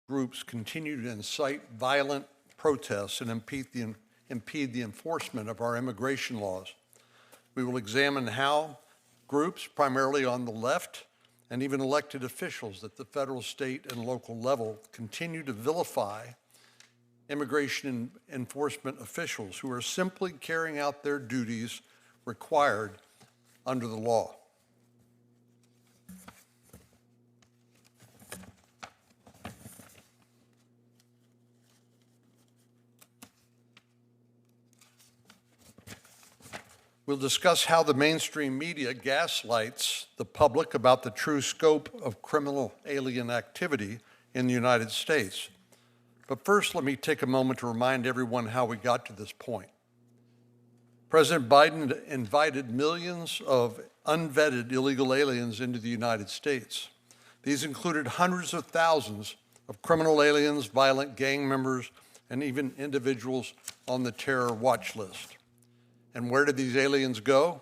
groups continue to incite violent protests and impede the enforcement of our immigration laws. We will examine how groups, primarily on the left, and even elected officials at the federal, state, and local level continue to vilify immigration enforcement officials who are simply carrying out their duties required under the law. We'll discuss how the mainstream media gaslights the public about the true scope of criminal alien activity in the United States. But first, let me take a moment to remind everyone how we got to this point. President Biden invited millions of unvetted illegal aliens into the United States. These included hundreds of thousands of criminal aliens, violent gang members, and even individuals on the terror watch list. And where did these aliens go?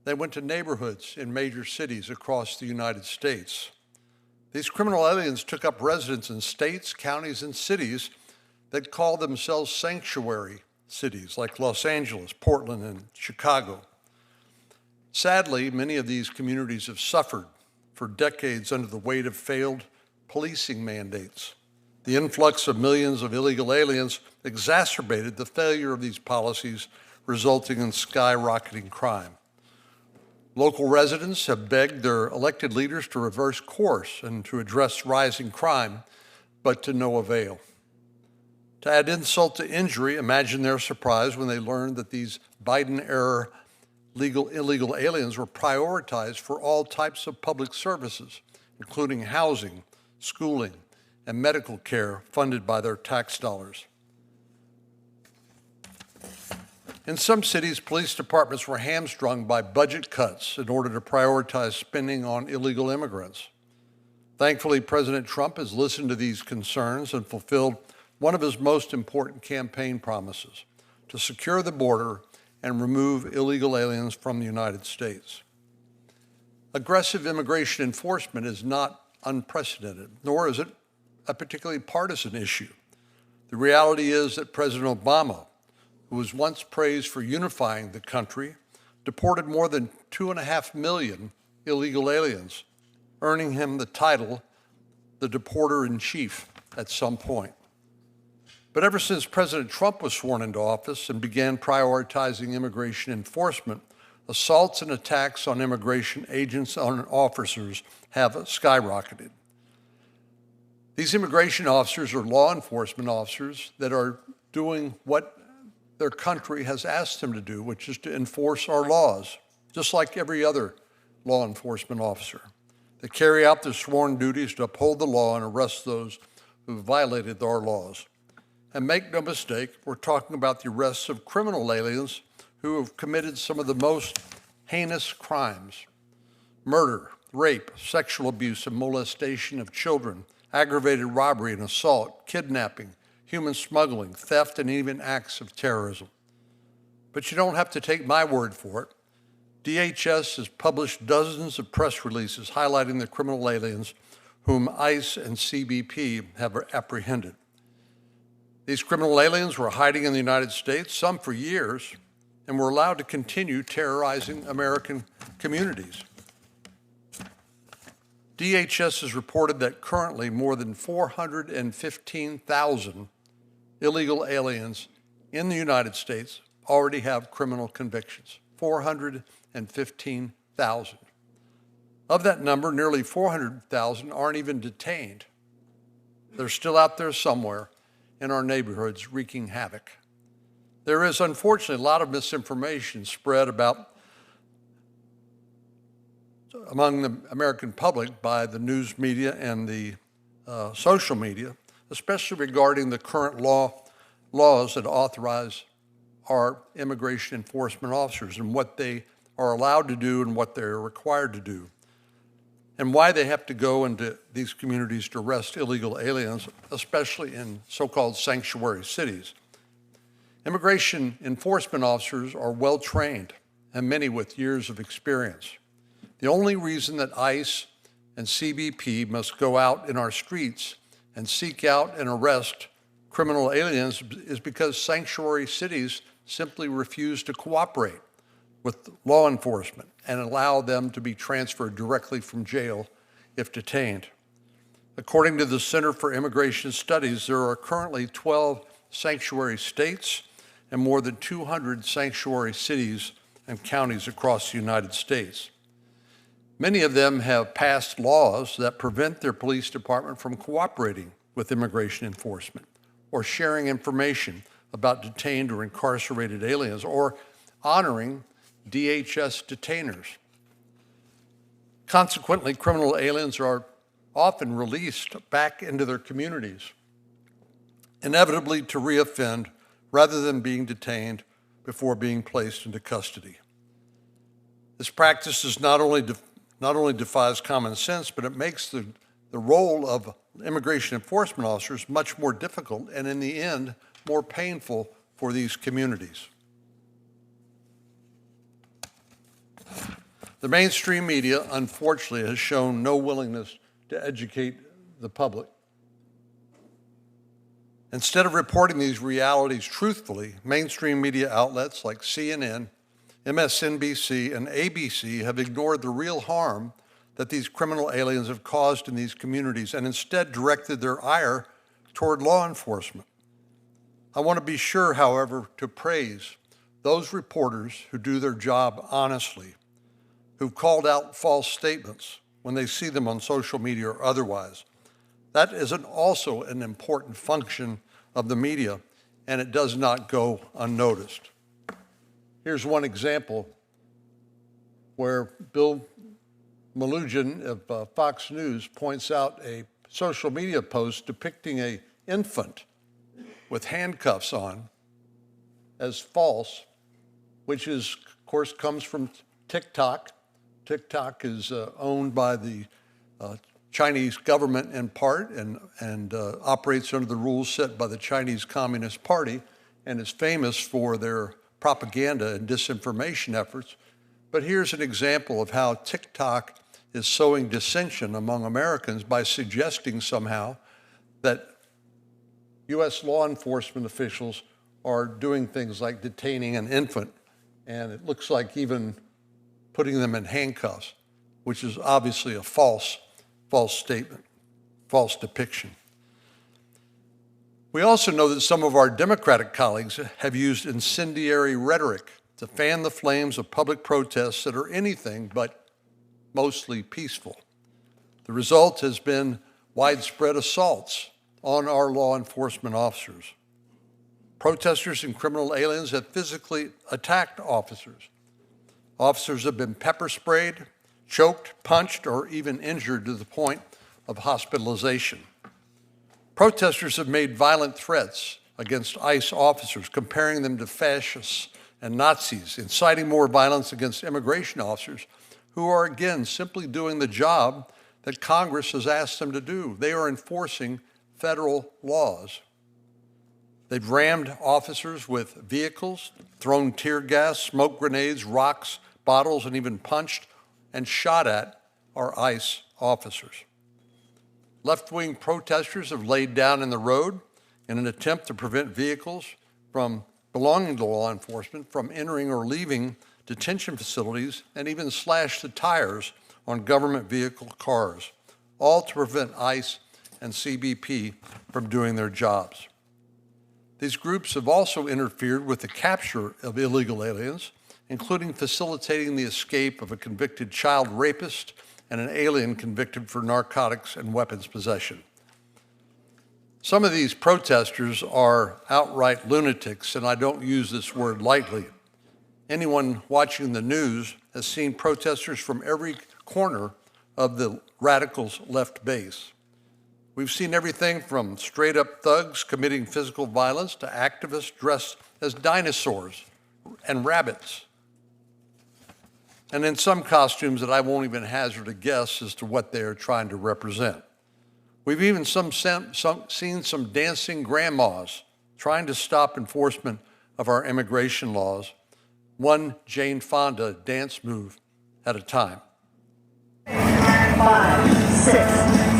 They went to neighborhoods in major cities across the United States. These criminal aliens took up residence in states, counties, and cities that call themselves sanctuary cities, like Los Angeles, Portland, and Chicago. Sadly, many of these communities have suffered for decades under the weight of failed policing mandates. The influx of millions of illegal aliens exacerbated the failure of these policies, resulting in skyrocketing crime. Local residents have begged their elected leaders to reverse course and to address rising crime, but to no avail. To add insult to injury, imagine their surprise when they learned that these Biden-era illegal aliens were prioritized for all types of public services, including housing, schooling, and medical care funded by their tax dollars. In some cities, police departments were hamstrung by budget cuts in order to prioritize spending on illegal immigrants. Thankfully, President Trump has listened to these concerns and fulfilled one of his most important campaign promises: to secure the border and remove illegal aliens from the United States. Aggressive immigration enforcement is not unprecedented, nor is it a particularly partisan issue. The reality is that President Obama, who was once praised for unifying the country, deported more than 2.5 million illegal aliens, earning him the title, the deporter-in-chief, at some point. But ever since President Trump was sworn into office and began prioritizing immigration enforcement, assaults and attacks on immigration agents and officers have skyrocketed. These immigration officers are law enforcement officers that are doing what their country has asked them to do, which is to enforce our laws, just like every other law enforcement officer. They carry out their sworn duties to uphold the law and arrest those who violated our laws. And make no mistake, we're talking about the arrests of criminal aliens who have committed some of the most heinous crimes: murder, rape, sexual abuse and molestation of children, aggravated robbery and assault, kidnapping, human smuggling, theft, and even acts of terrorism. But you don't have to take my word for it. DHS has published dozens of press releases highlighting the criminal aliens whom ICE and CBP have apprehended. These criminal aliens were hiding in the United States, some for years, and were allowed to continue terrorizing American communities. DHS has reported that currently more than 415,000 illegal aliens in the United States already have criminal convictions. 415,000. Of that number, nearly 400,000 aren't even detained. They're still out there somewhere in our neighborhoods wreaking havoc. There is, unfortunately, a lot of misinformation spread among the American public by the news media and the social media, especially regarding the current laws that authorize our immigration enforcement officers and what they are allowed to do and what they're required to do, and why they have to go into these communities to arrest illegal aliens, especially in so-called sanctuary cities. Immigration enforcement officers are well-trained, and many with years of experience. The only reason that ICE and CBP must go out in our streets and seek out and arrest criminal aliens is because sanctuary cities simply refuse to cooperate with law enforcement and allow them to be transferred directly from jail if detained. According to the Center for Immigration Studies, there are currently 12 sanctuary states and more than 200 sanctuary cities and counties across the United States. Many of them have passed laws that prevent their police department from cooperating with immigration enforcement or sharing information about detained or incarcerated aliens or honoring DHS detainers. Consequently, criminal aliens are often released back into their communities, inevitably to reoffend rather than being detained before being placed into custody. This practice is not only defies common sense, but it makes the role of immigration enforcement officers much more difficult and, in the end, more painful for these communities. The mainstream media, unfortunately, has shown no willingness to educate the public. Instead of reporting these realities truthfully, mainstream media outlets like CNN, MSNBC, and ABC have ignored the real harm that these criminal aliens have caused in these communities and instead directed their ire toward law enforcement. I want to be sure, however, to praise those reporters who do their job honestly, who've called out false statements when they see them on social media or otherwise. That is also an important function of the media, and it does not go unnoticed. Here's one example where Bill Malugin of Fox News points out a social media post depicting an infant with handcuffs on as false, which is, of course, comes from TikTok. TikTok is owned by the Chinese government in part and operates under the rules set by the Chinese Communist Party and is famous for their propaganda and disinformation efforts. But here's an example of how TikTok is sowing dissension among Americans by suggesting somehow that U.S. law enforcement officials are doing things like detaining an infant, and it looks like even putting them in handcuffs, which is obviously a false statement, false depiction. We also know that some of our Democratic colleagues have used incendiary rhetoric to fan the flames of public protests that are anything but mostly peaceful. The result has been widespread assaults on our law enforcement officers. Protesters and criminal aliens have physically attacked officers. Officers have been pepper sprayed, choked, punched, or even injured to the point of hospitalization. Protesters have made violent threats against ICE officers, comparing them to fascists and Nazis, inciting more violence against immigration officers who are, again, simply doing the job that Congress has asked them to do. They are enforcing federal laws. They've rammed officers with vehicles, thrown tear gas, smoke grenades, rocks, bottles, and even punched and shot at our ICE officers. Left-wing protesters have laid down in the road in an attempt to prevent vehicles from belonging to law enforcement from entering or leaving detention facilities and even slashed the tires on government vehicle cars, all to prevent ICE and CBP from doing their jobs. These groups have also interfered with the capture of illegal aliens, including facilitating the escape of a convicted child rapist and an alien convicted for narcotics and weapons possession. Some of these protesters are outright lunatics, and I don't use this word lightly. Anyone watching the news has seen protesters from every corner of the radicals' left base. We've seen everything from straight-up thugs committing physical violence to activists dressed as dinosaurs and rabbits, and in some costumes that I won't even hazard a guess as to what they are trying to represent. We've even seen some dancing grandmas trying to stop enforcement of our immigration laws, one Jane Fonda dance move at a time. 5, 6,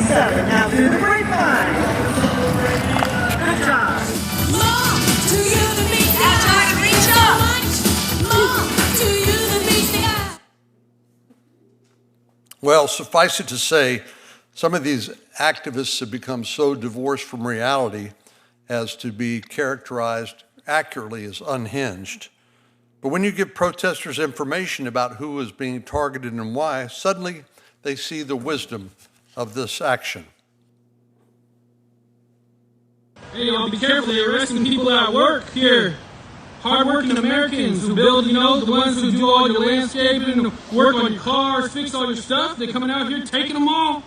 7, now through the grapevine. Well, suffice it to say, some of these activists have become so divorced from reality as to be characterized accurately as unhinged. But when you give protesters information about who is being targeted and why, suddenly they see the wisdom of this action. Hey, y'all, be careful. They're arresting people at work here. Hardworking Americans who build, the ones who do all your landscaping, work on your cars, fix all your stuff. They're coming out here taking them all.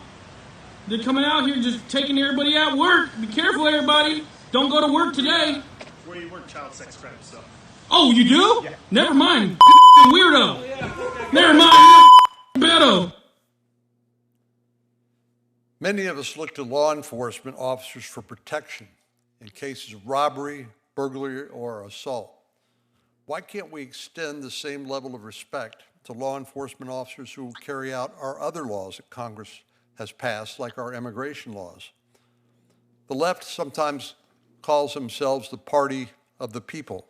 They're coming out here just taking everybody at work. Be careful, everybody. Don't go to work today. Where you work, child sex crime stuff. Oh, you do? Yeah. Never mind. Weirdo. Never mind. Beto. Many of us look to law enforcement officers for protection in cases of robbery, burglary, or assault. Why can't we extend the same level of respect to law enforcement officers who carry out our other laws that Congress has passed, like our immigration laws? The left sometimes calls themselves the party of the people,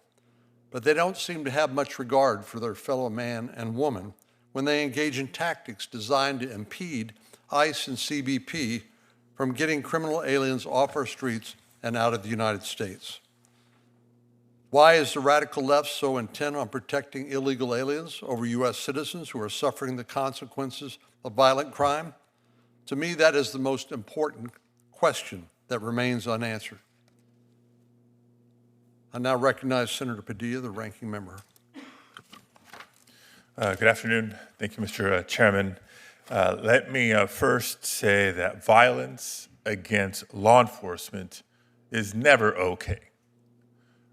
but they don't seem to have much regard for their fellow man and woman when they engage in tactics designed to impede ICE and CBP from getting criminal aliens off our streets and out of the United States. Why is the radical left so intent on protecting illegal aliens over U.S. citizens who are suffering the consequences of violent crime? To me, that is the most important question that remains unanswered. I now recognize Senator Padilla, the ranking member. Good afternoon. Thank you, Mr. Chairman. Let me first say that violence against law enforcement is never okay.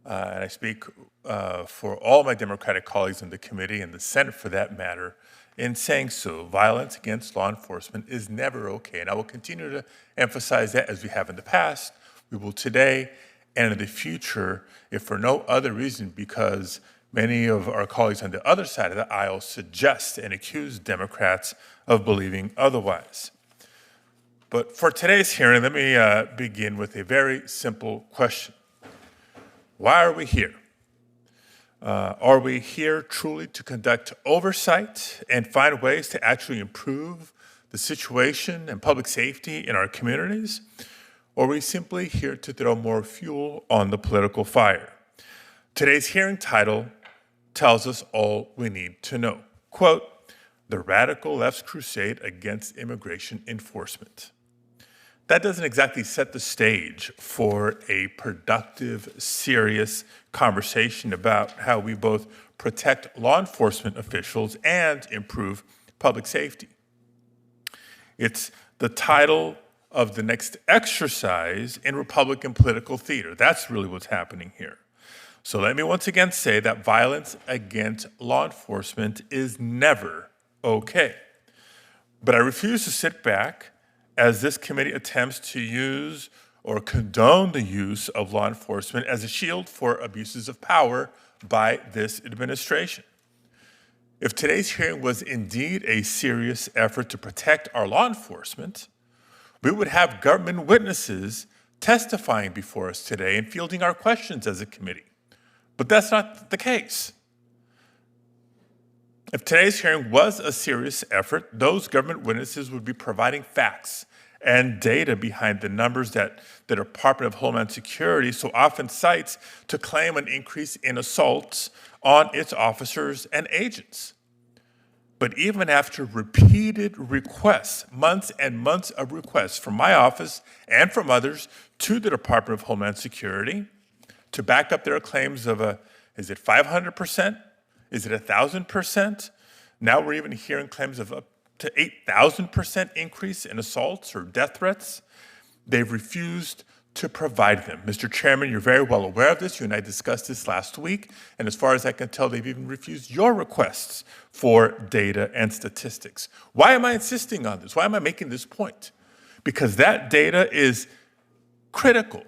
And I speak for all my Democratic colleagues in the committee and the Senate for that matter in saying so. Violence against law enforcement is never okay. And I will continue to emphasize that as we have in the past. We will today and in the future, if for no other reason, because many of our colleagues on the other side of the aisle suggest and accuse Democrats of believing otherwise. But for today's hearing, let me begin with a very simple question. Why are we here? Are we here truly to conduct oversight and find ways to actually improve the situation and public safety in our communities? Or are we simply here to throw more fuel on the political fire? Today's hearing title tells us all we need to know. Quote, "The radical left's crusade against immigration enforcement." That doesn't exactly set the stage for a productive, serious conversation about how we both protect law enforcement officials and improve public safety. It's the title of the next exercise in Republican political theater. That's really what's happening here. So let me once again say that violence against law enforcement is never okay. But I refuse to sit back as this committee attempts to use or condone the use of law enforcement as a shield for abuses of power by this administration. If today's hearing was indeed a serious effort to protect our law enforcement, we would have government witnesses testifying before us today and fielding our questions as a committee. But that's not the case. If today's hearing was a serious effort, those government witnesses would be providing facts and data behind the numbers that the Department of Homeland Security so often cites to claim an increase in assaults on its officers and agents. But even after repeated requests, months and months of requests from my office and from others to the Department of Homeland Security to back up their claims of is it 500%? Is it 1,000%? Now we're even hearing claims of up to 8,000% increase in assaults or death threats. They've refused to provide them. Mr. Chairman, you're very well aware of this. You and I discussed this last week. And as far as I can tell, they've even refused your requests for data and statistics. Why am I insisting on this? Why am I making this point? Because that data is critical.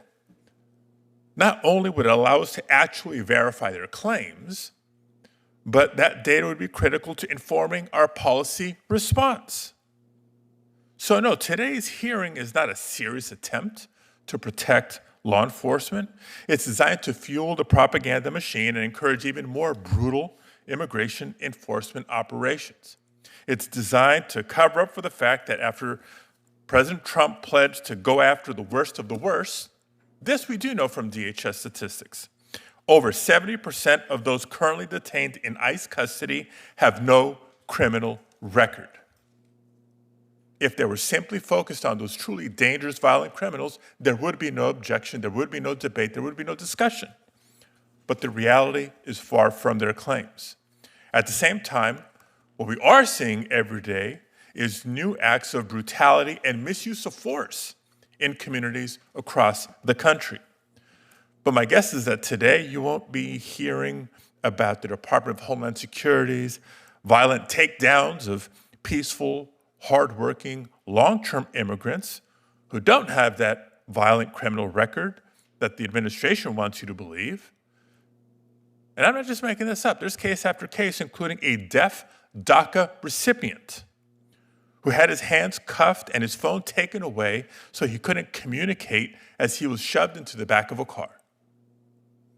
Not only would it allow us to actually verify their claims, but that data would be critical to informing our policy response. So no, today's hearing is not a serious attempt to protect law enforcement. It's designed to fuel the propaganda machine and encourage even more brutal immigration enforcement operations. It's designed to cover up for the fact that after President Trump pledged to go after the worst of the worst, this we do know from DHS statistics. Over 70% of those currently detained in ICE custody have no criminal record. If they were simply focused on those truly dangerous, violent criminals, there would be no objection, there would be no debate, there would be no discussion. But the reality is far from their claims. At the same time, what we are seeing every day is new acts of brutality and misuse of force in communities across the country. But my guess is that today you won't be hearing about the Department of Homeland Security's violent takedowns of peaceful, hardworking, long-term immigrants who don't have that violent criminal record that the administration wants you to believe. And I'm not just making this up. There's case after case, including a deaf DACA recipient who had his hands cuffed and his phone taken away so he couldn't communicate as he was shoved into the back of a car.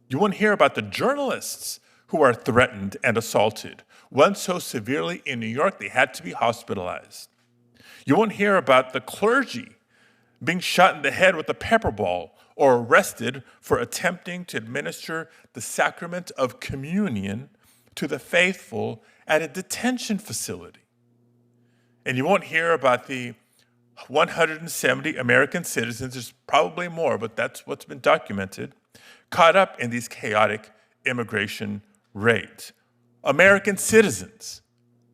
You won't hear about the journalists who are threatened and assaulted, one so severely in New York they had to be hospitalized. You won't hear about the clergy being shot in the head with a pepper ball or arrested for attempting to administer the sacrament of communion to the faithful at a detention facility. And you won't hear about the 170 American citizens, there's probably more, but that's what's been documented, caught up in these chaotic immigration raids. American citizens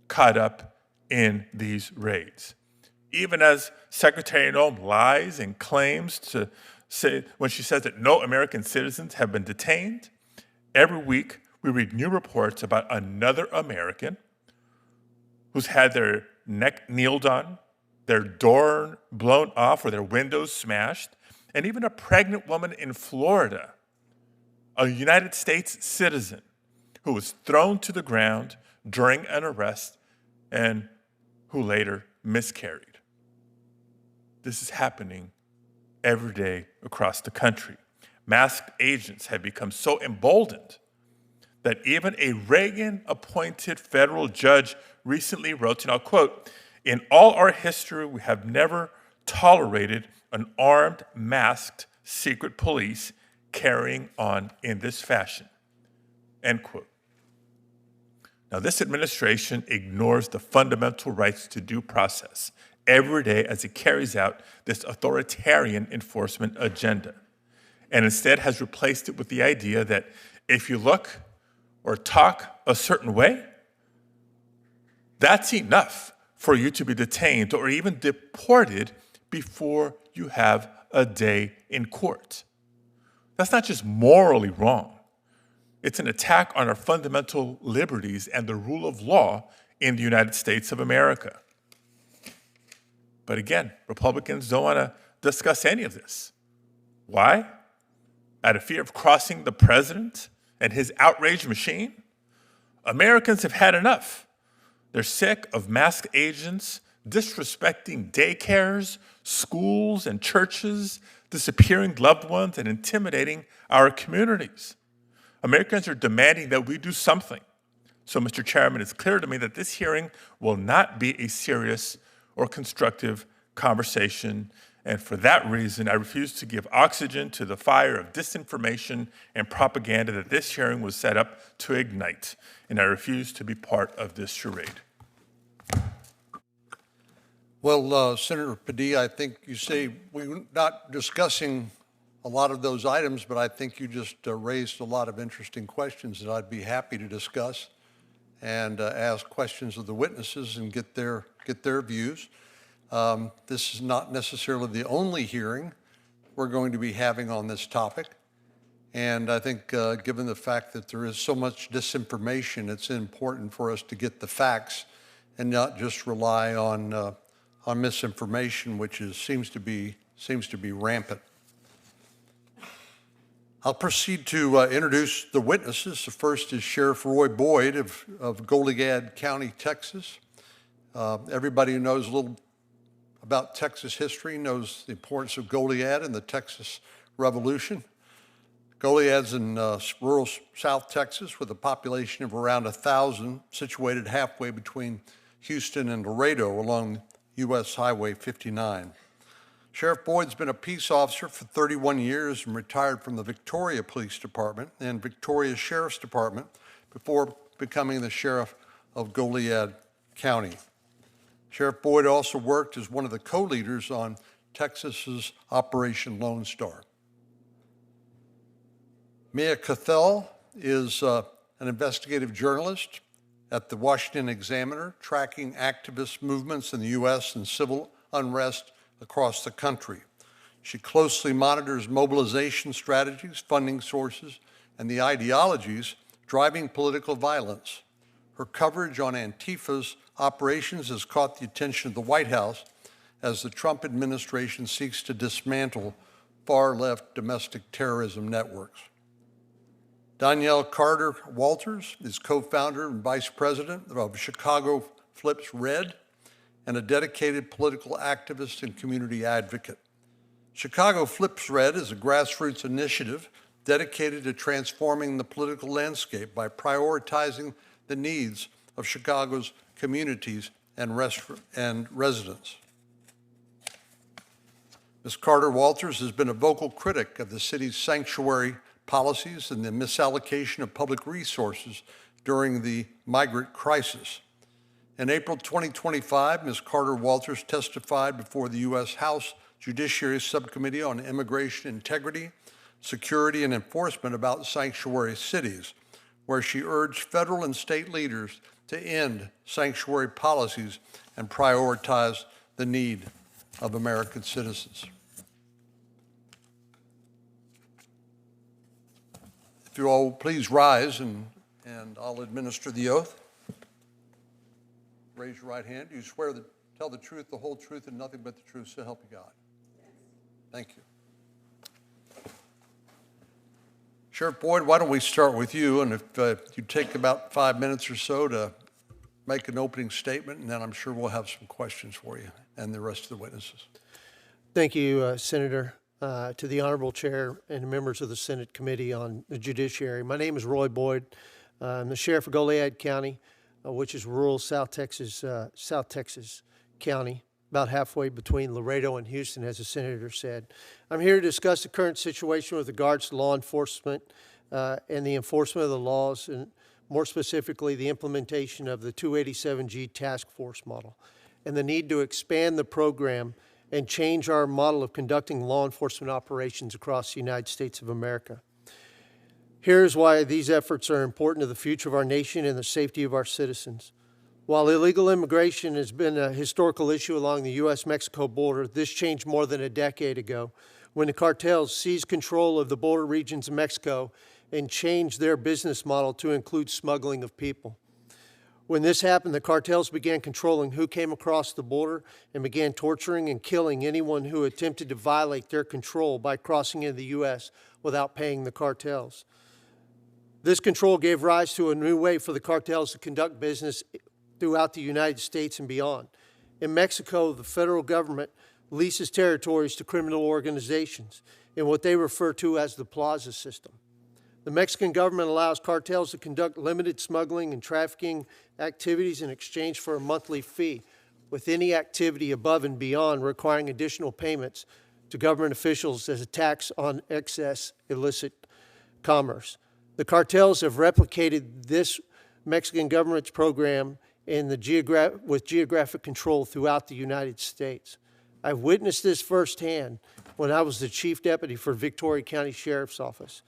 caught up in these raids. Even as Secretary Noem lies and claims to say, when she says that no American citizens have been detained, every week we read new reports about another American who's had their neck kneeled on, their door blown off or their windows smashed, and even a pregnant woman in Florida, a United States citizen who was thrown to the ground during an arrest and who later miscarried. This is happening every day across the country. Masked agents have become so emboldened that even a Reagan-appointed federal judge recently wrote, and I'll quote, "In all our history, we have never tolerated an armed, masked secret police carrying on in this fashion," end quote. Now, this administration ignores the fundamental rights to due process every day as it carries out this authoritarian enforcement agenda, and instead has replaced it with the idea that if you look or talk a certain way, that's enough for you to be detained or even deported before you have a day in court. That's not just morally wrong. It's an attack on our fundamental liberties and the rule of law in the United States of America. But again, Republicans don't want to discuss any of this. Why? Out of fear of crossing the president and his outrage machine? Americans have had enough. They're sick of masked agents disrespecting daycares, schools, and churches, disappearing loved ones, and intimidating our communities. Americans are demanding that we do something. So, Mr. Chairman, it's clear to me that this hearing will not be a serious or constructive conversation. And for that reason, I refuse to give oxygen to the fire of disinformation and propaganda that this hearing was set up to ignite. And I refuse to be part of this charade. Well, Senator Padilla, I think you say we're not discussing a lot of those items, but I think you just raised a lot of interesting questions that I'd be happy to discuss and ask questions of the witnesses and get their views. This is not necessarily the only hearing we're going to be having on this topic. And I think given the fact that there is so much disinformation, it's important for us to get the facts and not just rely on misinformation, which seems to be rampant. I'll proceed to introduce the witnesses. The first is Sheriff Roy Boyd of Goliad County, Texas. Everybody who knows a little about Texas history knows the importance of Goliad and the Texas Revolution. Goliad's in rural South Texas with a population of around 1,000, situated halfway between Houston and Laredo along U.S. Highway 59. Sheriff Boyd's been a peace officer for 31 years and retired from the Victoria Police Department and Victoria Sheriff's Department before becoming the sheriff of Goliad County. Sheriff Boyd also worked as one of the co-leaders on Texas's Operation Lone Star. Mia Cathell is an investigative journalist at the Washington Examiner, tracking activist movements in the U.S. and civil unrest across the country. She closely monitors mobilization strategies, funding sources, and the ideologies driving political violence. Her coverage on Antifa's operations has caught the attention of the White House as the Trump administration seeks to dismantle far-left domestic terrorism networks. Danielle Carter Walters is co-founder and vice president of Chicago Flips Red and a dedicated political activist and community advocate. Chicago Flips Red is a grassroots initiative dedicated to transforming the political landscape by prioritizing the needs of Chicago's communities and residents. Ms. Carter Walters has been a vocal critic of the city's sanctuary policies and the misallocation of public resources during the migrant crisis. In April 2025, Ms. Carter Walters testified before the U.S. House Judiciary Subcommittee on Immigration Integrity, Security, and Enforcement about sanctuary cities, where she urged federal and state leaders to end sanctuary policies and prioritize the need of American citizens. If you all will please rise and I'll administer the oath. Raise your right hand. Do you swear to tell the truth, the whole truth, and nothing but the truth, so help you God? Thank you. Sheriff Boyd, why don't we start with you, and if you take about 5 minutes or so to make an opening statement, and then I'm sure we'll have some questions for you and the rest of the witnesses. Thank you, Senator. To the Honorable Chair and members of the Senate Committee on the Judiciary. My name is Roy Boyd. I'm the Sheriff of Goliad County, which is rural South Texas County, about halfway between Laredo and Houston, as the Senator said. I'm here to discuss the current situation with regards to law enforcement and the enforcement of the laws, and more specifically, the implementation of the 287G task force model, and the need to expand the program and change our model of conducting law enforcement operations across the United States of America. Here's why these efforts are important to the future of our nation and the safety of our citizens. While illegal immigration has been a historical issue along the U.S.-Mexico border, this changed more than a decade ago when the cartels seized control of the border regions of Mexico and changed their business model to include smuggling of people. When this happened, the cartels began controlling who came across the border and began torturing and killing anyone who attempted to violate their control by crossing into the U.S. without paying the cartels. This control gave rise to a new way for the cartels to conduct business throughout the United States and beyond. In Mexico, the federal government leases territories to criminal organizations in what they refer to as the plaza system. The Mexican government allows cartels to conduct limited smuggling and trafficking activities in exchange for a monthly fee, with any activity above and beyond requiring additional payments to government officials as a tax on excess illicit commerce. The cartels have replicated this Mexican government's program in with geographic control throughout the United States. I've witnessed this firsthand when I was the chief deputy for Victoria County Sheriff's Office,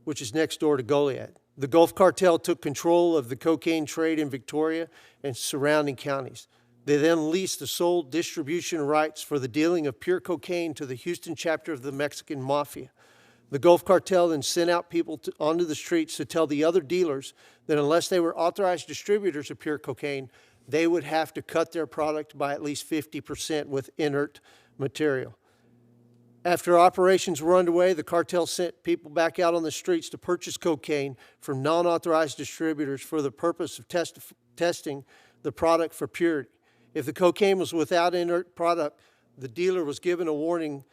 which is next door to Goliad. The Gulf Cartel took control of the cocaine trade in Victoria and surrounding counties. They then leased the sole distribution rights for the dealing of pure cocaine to the Houston chapter of the Mexican Mafia. The Gulf Cartel then sent out people onto the streets to tell the other dealers that unless they were authorized distributors of pure cocaine, they would have to cut their product by at least 50% with inert material. After operations were underway, the cartel sent people back out on the streets to purchase cocaine from non-authorized distributors for the purpose of testing the product for purity. If the cocaine was without inert product, the dealer was given a warning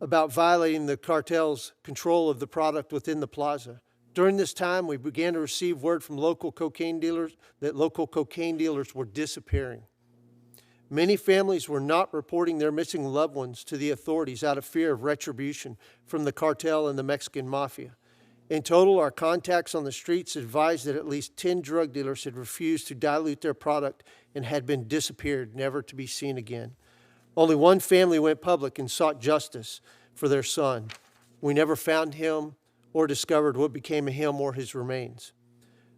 about violating the cartel's control of the product within the plaza. During this time, we began to receive word from local cocaine dealers that local cocaine dealers were disappearing. Many families were not reporting their missing loved ones to the authorities out of fear of retribution from the cartel and the Mexican mafia. In total, our contacts on the streets advised that at least 10 drug dealers had refused to dilute their product and had been disappeared, never to be seen again. Only one family went public and sought justice for their son. We never found him or discovered what became of him or his remains.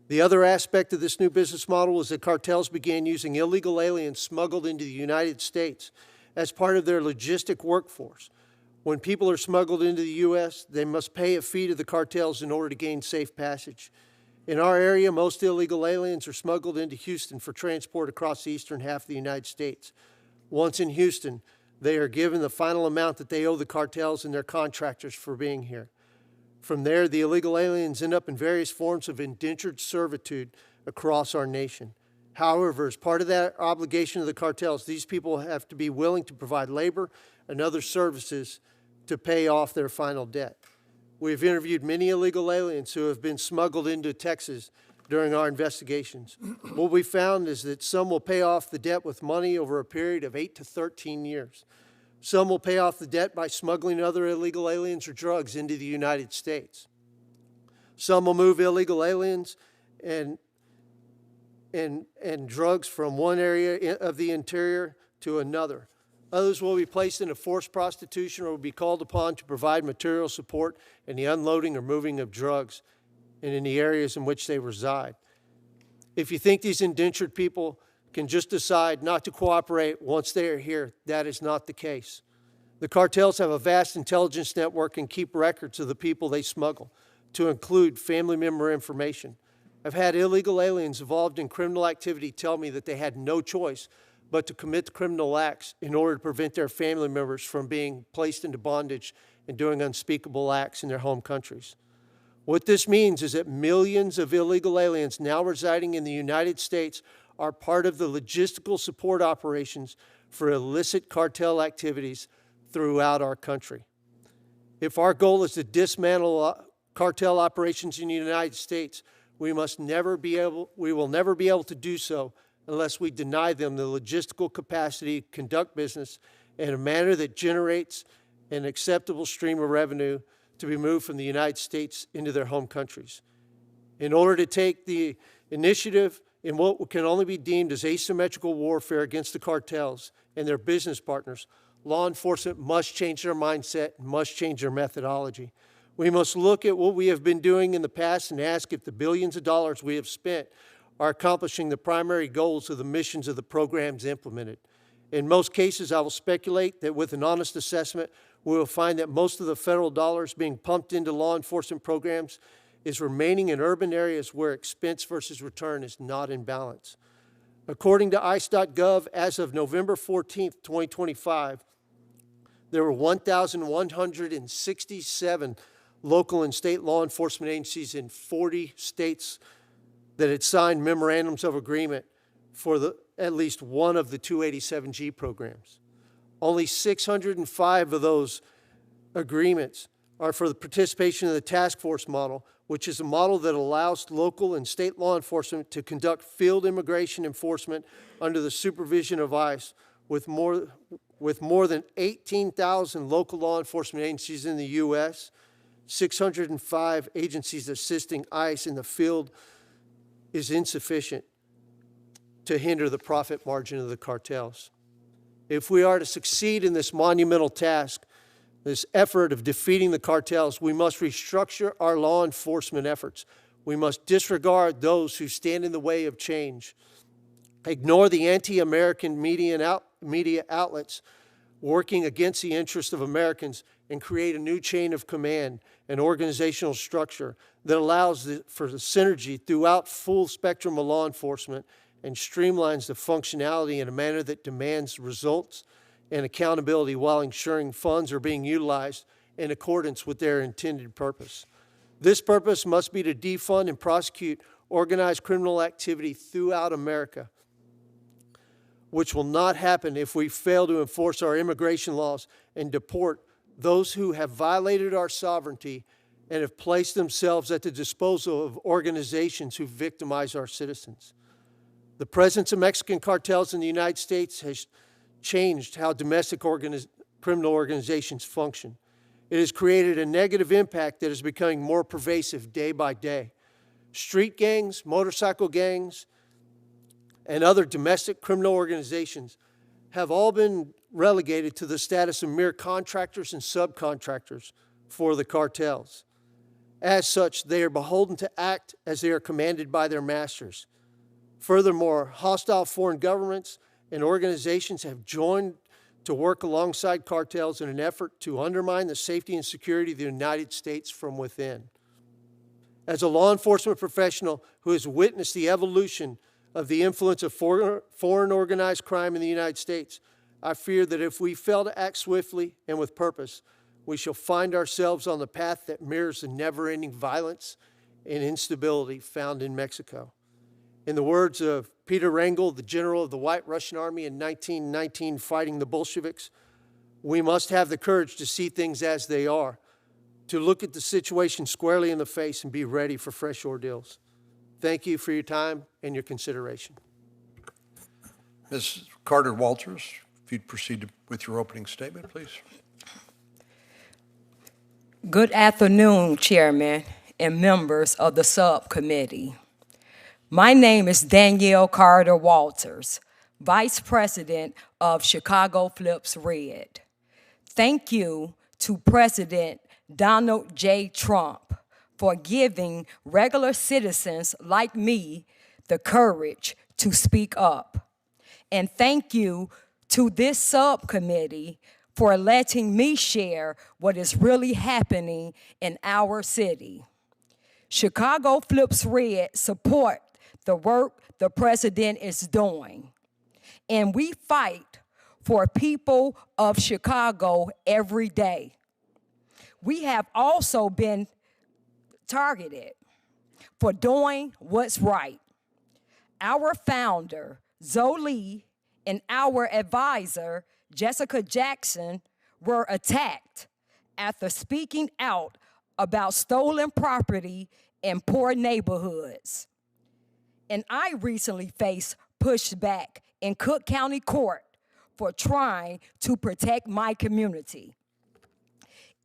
The other aspect of this new business model was that cartels began using illegal aliens smuggled into the United States as part of their logistic workforce. When people are smuggled into the U.S., they must pay a fee to the cartels in order to gain safe passage. In our area, most illegal aliens are smuggled into Houston for transport across the eastern half of the United States. Once in Houston, they are given the final amount that they owe the cartels and their contractors for being here. From there, the illegal aliens end up in various forms of indentured servitude across our nation. However, as part of that obligation of the cartels, these people have to be willing to provide labor and other services to pay off their final debt. We've interviewed many illegal aliens who have been smuggled into Texas during our investigations. What we found is that some will pay off the debt with money over a period of 8 to 13 years. Some will pay off the debt by smuggling other illegal aliens or drugs into the United States. Some will move illegal aliens and drugs from one area of the interior to another. Others will be placed into forced prostitution or will be called upon to provide material support in the unloading or moving of drugs and in the areas in which they reside. If you think these indentured people can just decide not to cooperate once they are here, that is not the case. The cartels have a vast intelligence network and keep records of the people they smuggle, to include family member information. I've had illegal aliens involved in criminal activity tell me that they had no choice but to commit criminal acts in order to prevent their family members from being placed into bondage and doing unspeakable acts in their home countries. What this means is that millions of illegal aliens now residing in the United States are part of the logistical support operations for illicit cartel activities throughout our country. If our goal is to dismantle cartel operations in the United States, we will never be able to do so unless we deny them the logistical capacity to conduct business in a manner that generates an acceptable stream of revenue to be moved from the United States into their home countries. In order to take the initiative in what can only be deemed as asymmetrical warfare against the cartels and their business partners, law enforcement must change their mindset and must change their methodology. We must look at what we have been doing in the past and ask if the billions of dollars we have spent are accomplishing the primary goals of the missions of the programs implemented. In most cases, I will speculate that with an honest assessment, we will find that most of the federal dollars being pumped into law enforcement programs is remaining in urban areas where expense versus return is not in balance. According to ICE.gov, as of November 14th, 2025, there were 1,167 local and state law enforcement agencies in 40 states that had signed memorandums of agreement for at least one of the 287G programs. Only 605 of those agreements are for the participation in the task force model, which is a model that allows local and state law enforcement to conduct field immigration enforcement under the supervision of ICE with more than 18,000 local law enforcement agencies in the U.S., 605 agencies assisting ICE in the field is insufficient to hinder the profit margin of the cartels. If we are to succeed in this monumental task, this effort of defeating the cartels, we must restructure our law enforcement efforts. We must disregard those who stand in the way of change, ignore the anti-American media outlets working against the interests of Americans, and create a new chain of command and organizational structure that allows for the synergy throughout full spectrum of law enforcement and streamlines the functionality in a manner that demands results and accountability while ensuring funds are being utilized in accordance with their intended purpose. This purpose must be to defund and prosecute organized criminal activity throughout America, which will not happen if we fail to enforce our immigration laws and deport those who have violated our sovereignty and have placed themselves at the disposal of organizations who victimize our citizens. The presence of Mexican cartels in the United States has changed how domestic criminal organizations function. It has created a negative impact that is becoming more pervasive day by day. Street gangs, motorcycle gangs, and other domestic criminal organizations have all been relegated to the status of mere contractors and subcontractors for the cartels. As such, they are beholden to act as they are commanded by their masters. Furthermore, hostile foreign governments and organizations have joined to work alongside cartels in an effort to undermine the safety and security of the United States from within. As a law enforcement professional who has witnessed the evolution of the influence of foreign organized crime in the United States, I fear that if we fail to act swiftly and with purpose, we shall find ourselves on the path that mirrors the never-ending violence and instability found in Mexico. In the words of Peter Wrangel, the general of the White Russian Army in 1919 fighting the Bolsheviks, we must have the courage to see things as they are, to look at the situation squarely in the face and be ready for fresh ordeals. Thank you for your time and your consideration. Ms. Carter-Walters, if you'd proceed with your opening statement, please. Good afternoon, Chairman and members of the subcommittee. My name is Danielle Carter-Walters, Vice President of Chicago Flips Red. Thank you to President Donald J. Trump for giving regular citizens like me the courage to speak up. And thank you to this subcommittee for letting me share what is really happening in our city. Chicago Flips Red support the work the president is doing. And we fight for people of Chicago every day. We have also been targeted for doing what's right. Our founder, Zoe, and our advisor, Jessica Jackson, were attacked after speaking out about stolen property in poor neighborhoods. And I recently faced pushback in Cook County Court for trying to protect my community.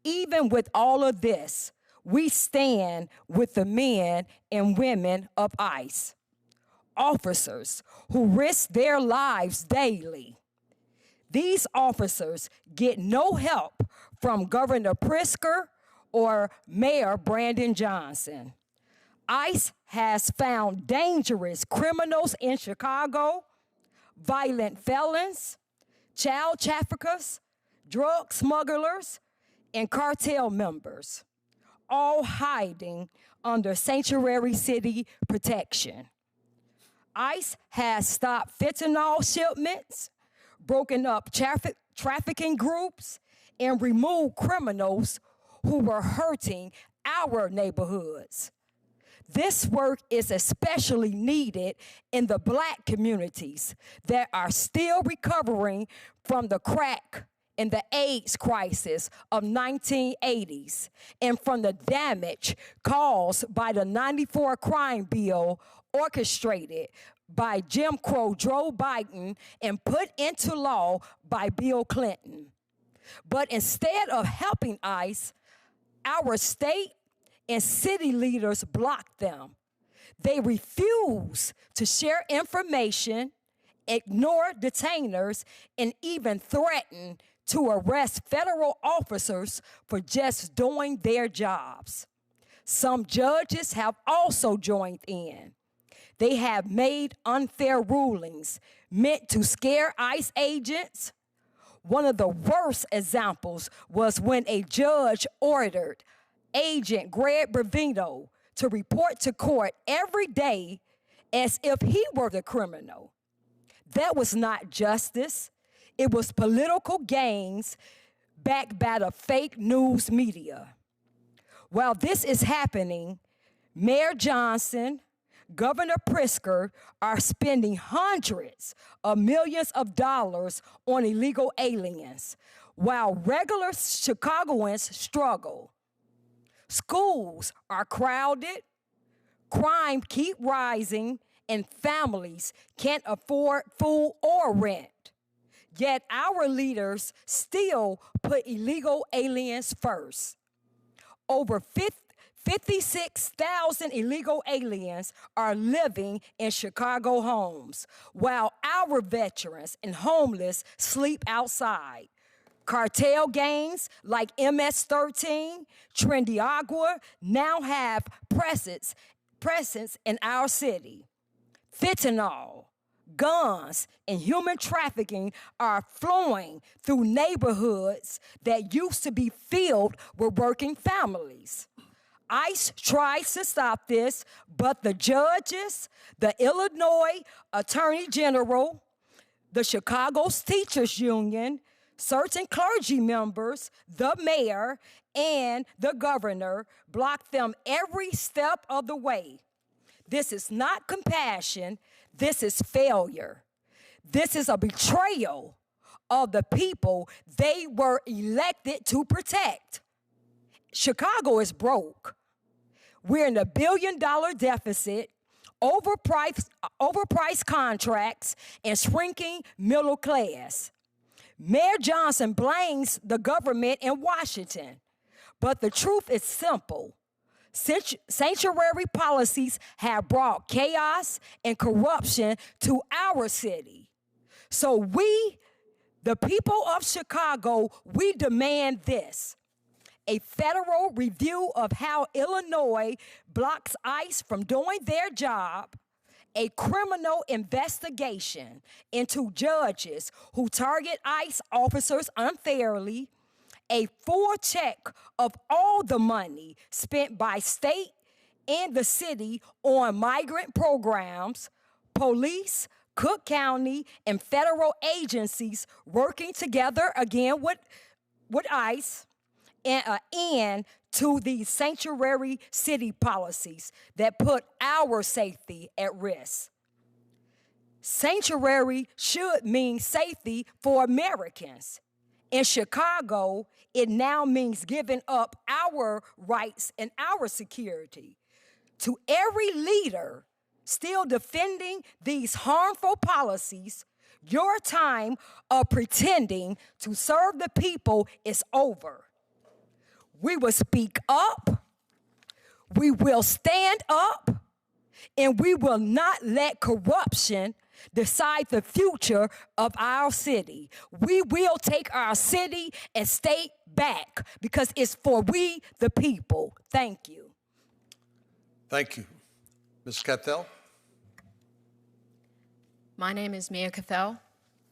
Even with all of this, we stand with the men and women of ICE, officers who risk their lives daily. These officers get no help from Governor Pritzker or Mayor Brandon Johnson. ICE has found dangerous criminals in Chicago, violent felons, child traffickers, drug smugglers, and cartel members, all hiding under sanctuary city protection. ICE has stopped fentanyl shipments, broken up trafficking groups, and removed criminals who were hurting our neighborhoods. This work is especially needed in the Black communities that are still recovering from the crack and the AIDS crisis of 1980s and from the damage caused by the 94 crime bill orchestrated by Jim Crow Joe Biden and put into law by Bill Clinton. But instead of helping ICE, our state and city leaders block them. They refuse to share information, ignore detainers, and even threaten to arrest federal officers for just doing their jobs. Some judges have also joined in. They have made unfair rulings meant to scare ICE agents. One of the worst examples was when a judge ordered Agent Greg Bravino to report to court every day as if he were the criminal. That was not justice. It was political gains backed by the fake news media. While this is happening, Mayor Johnson, Governor Pritzker are spending hundreds of millions of dollars on illegal aliens, while regular Chicagoans struggle. Schools are crowded, crime keep rising, and families can't afford food or rent. Yet our leaders still put illegal aliens first. Over 56,000 illegal aliens are living in Chicago homes, while our veterans and homeless sleep outside. Cartel gangs like MS-13, Trendy Agua now have presence in our city. Fentanyl, guns, and human trafficking are flowing through neighborhoods that used to be filled with working families. ICE tries to stop this, but the judges, the Illinois Attorney General, the Chicago's Teachers Union, certain clergy members, the mayor, and the governor block them every step of the way. This is not compassion, this is failure. This is a betrayal of the people they were elected to protect. Chicago is broke. We're in a $1 billion deficit, overpriced contracts, and shrinking middle class. Mayor Johnson blames the government in Washington, but the truth is simple. Sanctuary policies have brought chaos and corruption to our city. So we, the people of Chicago, we demand this: a federal review of how Illinois blocks ICE from doing their job, a criminal investigation into judges who target ICE officers unfairly, a full check of all the money spent by state and the city on migrant programs, police, Cook County, and federal agencies working together again with ICE, and to these sanctuary city policies that put our safety at risk. Sanctuary should mean safety for Americans. In Chicago, it now means giving up our rights and our security. To every leader still defending these harmful policies, your time of pretending to serve the people is over. We will speak up, we will stand up, and we will not let corruption decide the future of our city. We will take our city and state back because it's for we the people. Thank you. Thank you. Ms. Cathell? My name is Mia Cathell.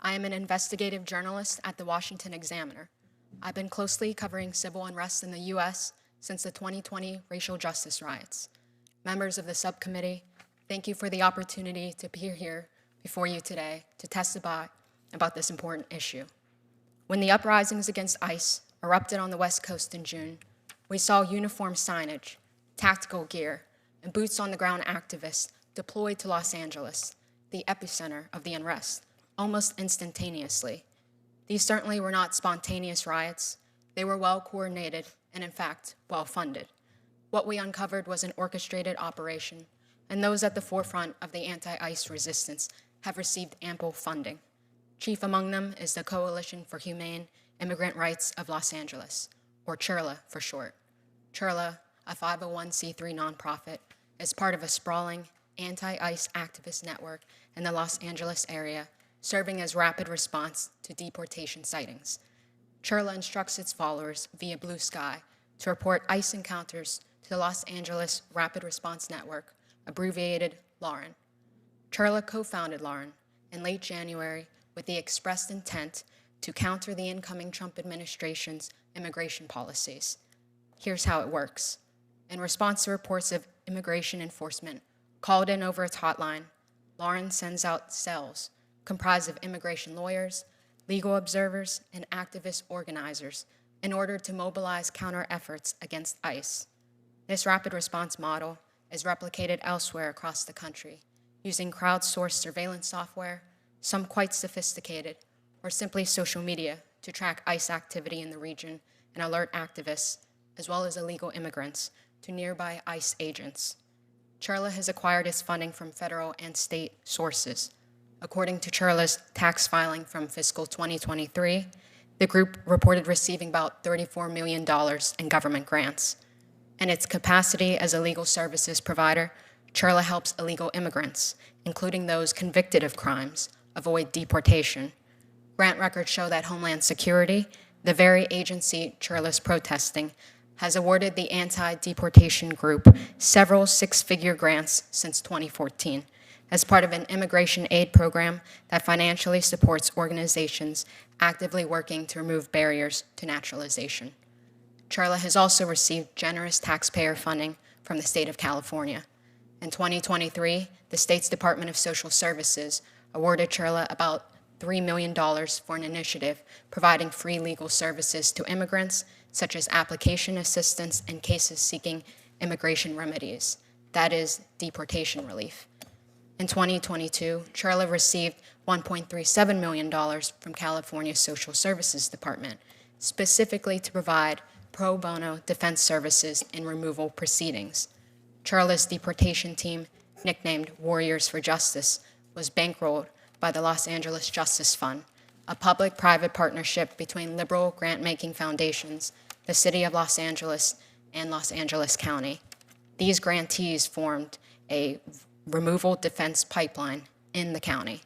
I am an investigative journalist at the Washington Examiner. I've been closely covering civil unrest in the U.S. since the 2020 racial justice riots. Members of the subcommittee, thank you for the opportunity to appear here before you today to testify about this important issue. When the uprisings against ICE erupted on the West Coast in June, we saw uniform signage, tactical gear, and boots-on-the-ground activists deployed to Los Angeles, the epicenter of the unrest, almost instantaneously. These certainly were not spontaneous riots. They were well-coordinated and, in fact, well-funded. What we uncovered was an orchestrated operation, and those at the forefront of the anti-ICE resistance have received ample funding. Chief among them is the Coalition for Humane Immigrant Rights of Los Angeles, or CHIRLA for short. CHIRLA, a 501c3 nonprofit, is part of a sprawling anti-ICE activist network in the Los Angeles area, serving as rapid response to deportation sightings. CHIRLA instructs its followers via Blue Sky to report ICE encounters to the Los Angeles Rapid Response Network, abbreviated LARN. CHIRLA co-founded LARN in late January with the expressed intent to counter the incoming Trump administration's immigration policies. Here's how it works. In response to reports of immigration enforcement called in over its hotline, LARN sends out cells comprised of immigration lawyers, legal observers, and activist organizers in order to mobilize counter efforts against ICE. This rapid response model is replicated elsewhere across the country using crowdsourced surveillance software, some quite sophisticated, or simply social media to track ICE activity in the region and alert activists, as well as illegal immigrants, to nearby ICE agents. Churla has acquired its funding from federal and state sources. According to Churla's tax filing from fiscal 2023, the group reported receiving about $34 million in government grants. In its capacity as a legal services provider, Churla helps illegal immigrants, including those convicted of crimes, avoid deportation. Grant records show that Homeland Security, the very agency Churla's protesting, has awarded the anti-deportation group several six-figure grants since 2014 as part of an immigration aid program that financially supports organizations actively working to remove barriers to naturalization. Churla has also received generous taxpayer funding from the state of California. In 2023, the state's Department of Social Services awarded Churla about $3 million for an initiative providing free legal services to immigrants, such as application assistance in cases seeking immigration remedies, that is, deportation relief. In 2022, Churla received $1.37 million from California's Social Services Department, specifically to provide pro bono defense services in removal proceedings. Churla's deportation team, nicknamed Warriors for Justice, was bankrolled by the Los Angeles Justice Fund, a public-private partnership between liberal grant-making foundations, the City of Los Angeles, and Los Angeles County. These grantees formed a removal defense pipeline in the county.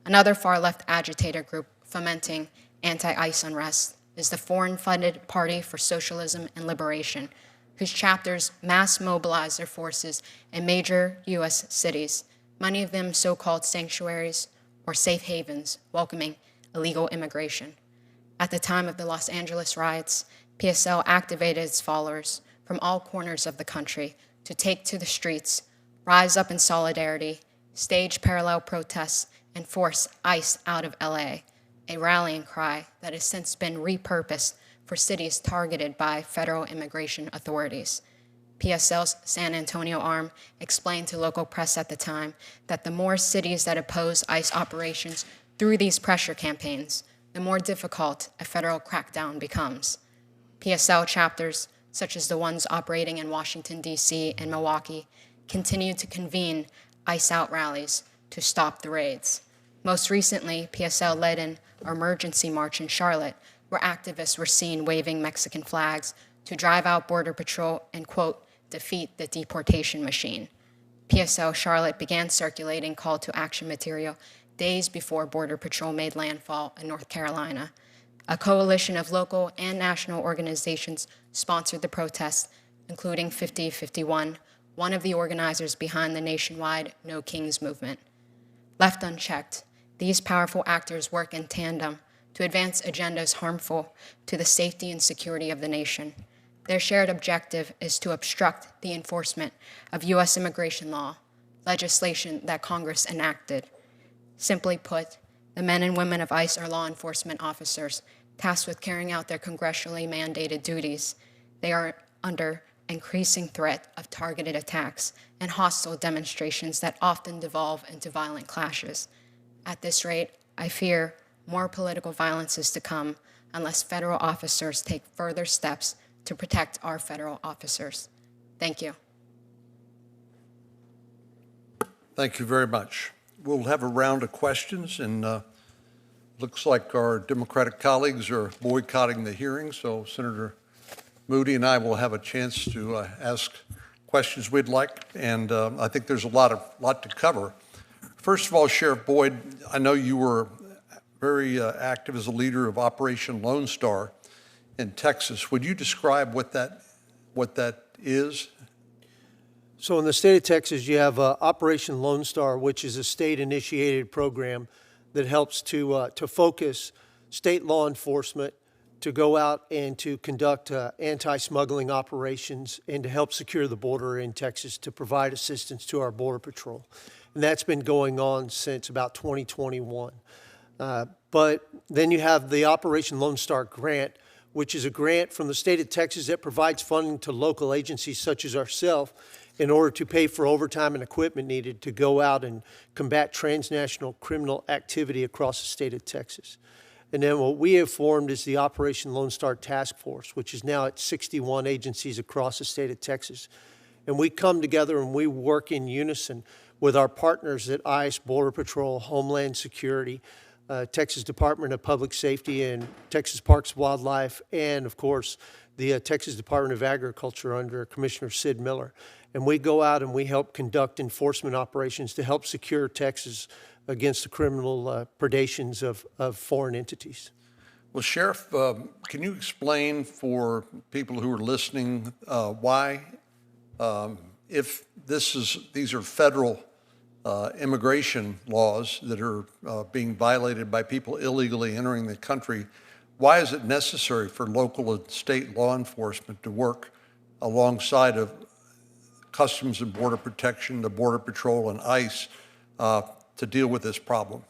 Another far-left agitator group fomenting anti-ICE unrest is the Foreign-Funded Party for Socialism and Liberation, whose chapters mass mobilize their forces in major U.S. cities, many of them so-called sanctuaries or safe havens welcoming illegal immigration. At the time of the Los Angeles riots, PSL activated its followers from all corners of the country to take to the streets, rise up in solidarity, stage parallel protests, and force ICE out of LA, a rallying cry that has since been repurposed for cities targeted by federal immigration authorities. PSL's San Antonio arm explained to local press at the time that the more cities that oppose ICE operations through these pressure campaigns, the more difficult a federal crackdown becomes. PSL chapters, such as the ones operating in Washington, D.C. and Milwaukee, continue to convene ICE out rallies to stop the raids. Most recently, PSL led an emergency march in Charlotte, where activists were seen waving Mexican flags to drive out Border Patrol and, quote, defeat the deportation machine. PSL Charlotte began circulating call to action material days before Border Patrol made landfall in North Carolina. A coalition of local and national organizations sponsored the protests, including 5051, one of the organizers behind the nationwide No Kings movement. Left unchecked, these powerful actors work in tandem to advance agendas harmful to the safety and security of the nation. Their shared objective is to obstruct the enforcement of U.S. immigration law, legislation that Congress enacted. Simply put, the men and women of ICE are law enforcement officers tasked with carrying out their congressionally mandated duties. They are under increasing threat of targeted attacks and hostile demonstrations that often devolve into violent clashes. At this rate, I fear more political violence is to come unless federal officers take further steps to protect our federal officers. Thank you. Thank you very much. We'll have a round of questions, and looks like our Democratic colleagues are boycotting the hearing, so Senator Moody and I will have a chance to ask questions we'd like, and I think there's a lot to cover. First of all, Sheriff Boyd, I know you were very active as a leader of Operation Lone Star in Texas. Would you describe what that is? So in the state of Texas, you have Operation Lone Star, which is a state-initiated program that helps to focus state law enforcement to go out and to conduct anti-smuggling operations and to help secure the border in Texas, to provide assistance to our Border Patrol. And that's been going on since about 2021. But then you have the Operation Lone Star Grant, which is a grant from the state of Texas that provides funding to local agencies such as ourselves in order to pay for overtime and equipment needed to go out and combat transnational criminal activity across the state of Texas. And then what we have formed is the Operation Lone Star Task Force, which is now at 61 agencies across the state of Texas. And we come together and we work in unison with our partners at ICE, Border Patrol, Homeland Security, Texas Department of Public Safety, and Texas Parks and Wildlife, and of course, the Texas Department of Agriculture under Commissioner Sid Miller. And we go out and we help conduct enforcement operations to help secure Texas against the criminal predations of foreign entities. Well, Sheriff, can you explain for people who are listening why, if these are federal immigration laws that are being violated by people illegally entering the country, why is it necessary for local and state law enforcement to work alongside of Customs and Border Protection, the Border Patrol, and ICE to deal with this problem?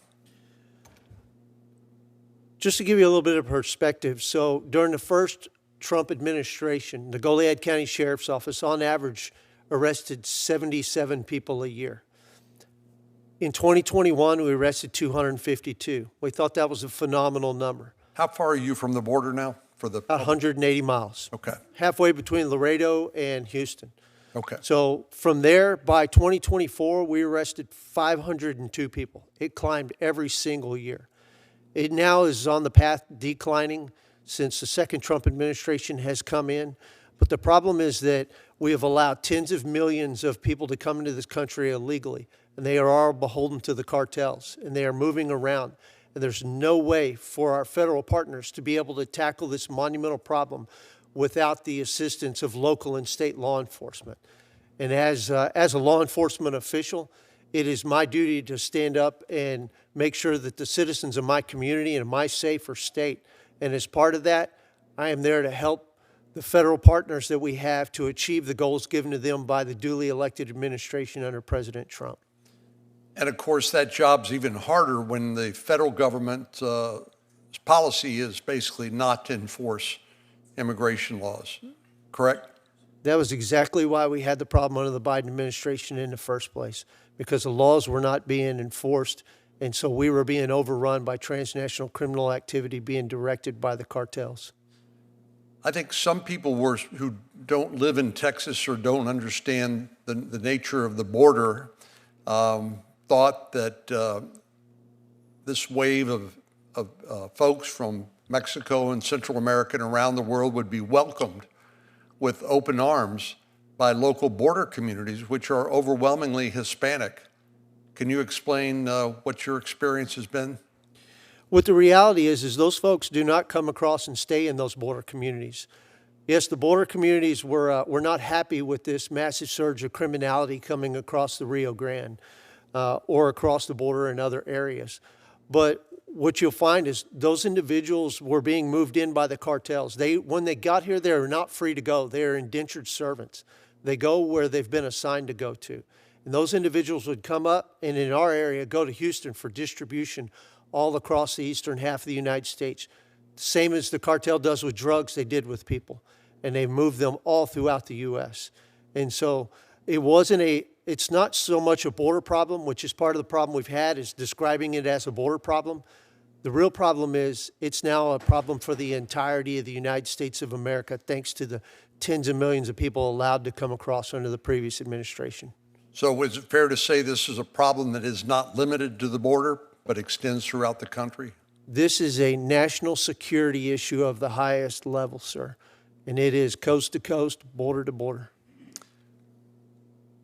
Just to give you a little bit of perspective, so during the first Trump administration, the Goliad County Sheriff's Office on average arrested 77 people a year. In 2021, we arrested 252. We thought that was a phenomenal number. How far are you from the border now? For the 180 miles. Okay. Halfway between Laredo and Houston. Okay. So from there, by 2024, we arrested 502 people. It climbed every single year. It now is on the path declining since the second Trump administration has come in. But the problem is that we have allowed tens of millions of people to come into this country illegally, and they are all beholden to the cartels, and they are moving around. And there's no way for our federal partners to be able to tackle this monumental problem without the assistance of local and state law enforcement. And as a law enforcement official, it is my duty to stand up and make sure that the citizens of my community and my safer state. And as part of that, I am there to help the federal partners that we have to achieve the goals given to them by the duly elected administration under President Trump. And of course, that job's even harder when the federal government policy is basically not to enforce immigration laws, correct? That was exactly why we had the problem under the Biden administration in the first place, because the laws were not being enforced, and so we were being overrun by transnational criminal activity being directed by the cartels. I think some people who don't live in Texas or don't understand the nature of the border thought that this wave of folks from Mexico and Central America and around the world would be welcomed with open arms by local border communities, which are overwhelmingly Hispanic. Can you explain what your experience has been? What the reality is those folks do not come across and stay in those border communities. Yes, the border communities were not happy with this massive surge of criminality coming across the Rio Grande or across the border in other areas. But what you'll find is those individuals were being moved in by the cartels. When they got here, they are not free to go. They are indentured servants. They go where they've been assigned to go to. And those individuals would come up and in our area go to Houston for distribution all across the eastern half of the United States. Same as the cartel does with drugs, they did with people. And they moved them all throughout the U.S. And so it's not so much a border problem, which is part of the problem we've had, is describing it as a border problem. The real problem is it's now a problem for the entirety of the United States of America, thanks to the tens of millions of people allowed to come across under the previous administration. So is it fair to say this is a problem that is not limited to the border, but extends throughout the country? This is a national security issue of the highest level, sir. And it is coast to coast, border to border.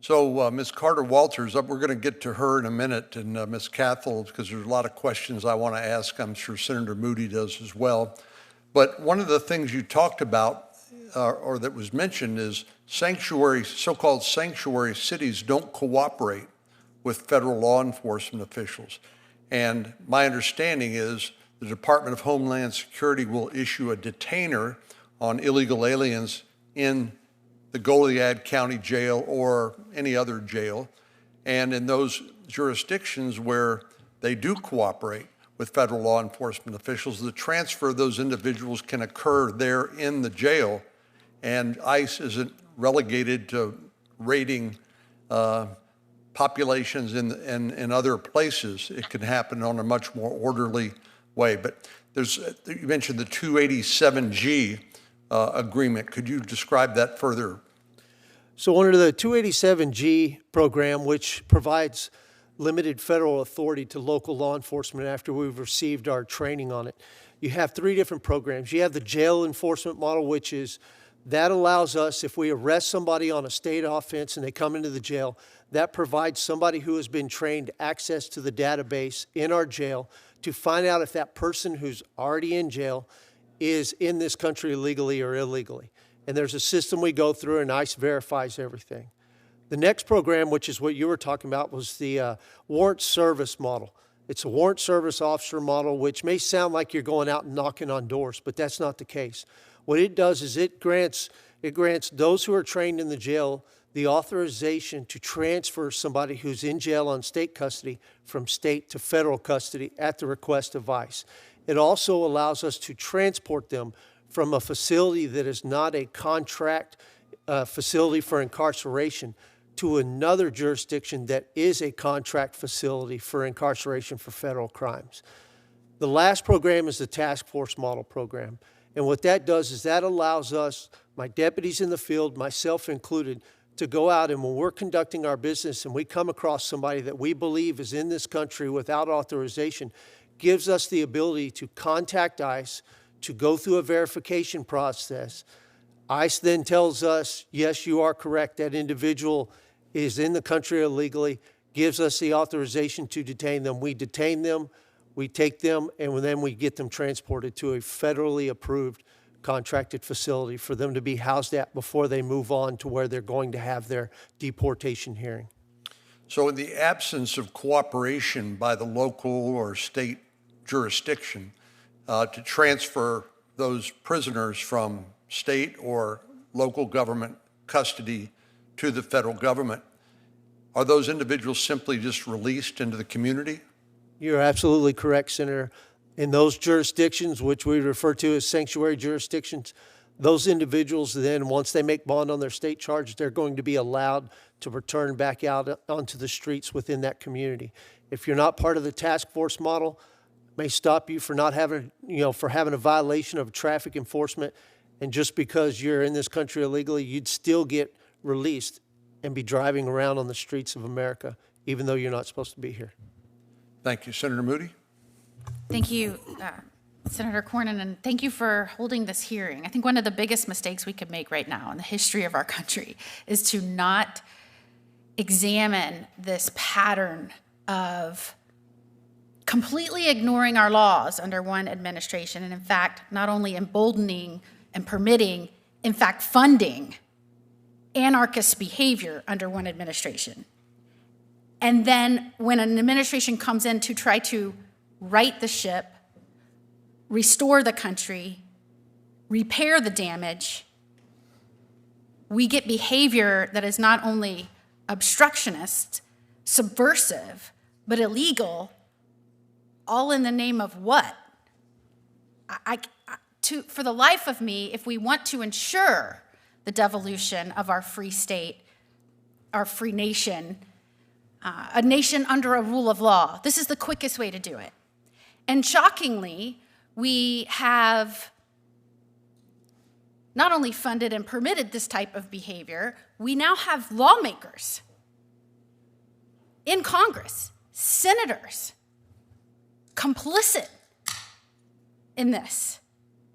So Ms. Carter-Walters, we're going to get to her in a minute, and Ms. Cathell, because there's a lot of questions I want to ask. I'm sure Senator Moody does as well. But one of the things you talked about, or that was mentioned, is so-called sanctuary cities don't cooperate with federal law enforcement officials. And my understanding is the Department of Homeland Security will issue a detainer on illegal aliens in the Goliad County Jail or any other jail. And in those jurisdictions where they do cooperate with federal law enforcement officials, the transfer of those individuals can occur there in the jail, and ICE isn't relegated to raiding populations in other places. It can happen on a much more orderly way. But You mentioned the 287G agreement. Could you describe that further? So under the 287G program, which provides limited federal authority to local law enforcement after we've received our training on it, you have three different programs. You have the jail enforcement model, which is that allows us, if we arrest somebody on a state offense and they come into the jail, that provides somebody who has been trained access to the database in our jail to find out if that person who's already in jail is in this country legally or illegally. And there's a system we go through, and ICE verifies everything. The next program, which is what you were talking about, was the warrant service model. It's a warrant service officer model, which may sound like you're going out and knocking on doors, but that's not the case. What it does is it grants those who are trained in the jail the authorization to transfer somebody who's in jail on state custody from state to federal custody at the request of ICE. It also allows us to transport them from a facility that is not a contract facility for incarceration to another jurisdiction that is a contract facility for incarceration for federal crimes. The last program is the task force model program. And what that does is that allows us, my deputies in the field, myself included, to go out, and when we're conducting our business and we come across somebody that we believe is in this country without authorization, gives us the ability to contact ICE, to go through a verification process. ICE then tells us, yes, you are correct, that individual is in the country illegally, gives us the authorization to detain them. We detain them, we take them, and then we get them transported to a federally approved contracted facility for them to be housed at before they move on to where they're going to have their deportation hearing. So in the absence of cooperation by the local or state jurisdiction to transfer those prisoners from state or local government custody to the federal government, are those individuals simply just released into the community? You're absolutely correct, Senator. In those jurisdictions, which we refer to as sanctuary jurisdictions, those individuals then, once they make bond on their state charge, they're going to be allowed to return back out onto the streets within that community. If you're not part of the task force model, it may stop you for not having, for having a violation of traffic enforcement. And just because you're in this country illegally, you'd still get released and be driving around on the streets of America, even though you're not supposed to be here. Thank you. Senator Moody? Thank you, Senator Cornyn, and thank you for holding this hearing. I think one of the biggest mistakes we could make right now in the history of our country is to not examine this pattern of completely ignoring our laws under one administration, and in fact, not only emboldening and permitting, in fact, funding anarchist behavior under one administration. And then when an administration comes in to try to right the ship, restore the country, repair the damage, we get behavior that is not only obstructionist, subversive, but illegal, all in the name of what? For the life of me, if we want to ensure the devolution of our free state, our free nation, a nation under a rule of law, this is the quickest way to do it. And shockingly, we have not only funded and permitted this type of behavior, we now have lawmakers in Congress, senators, complicit in this,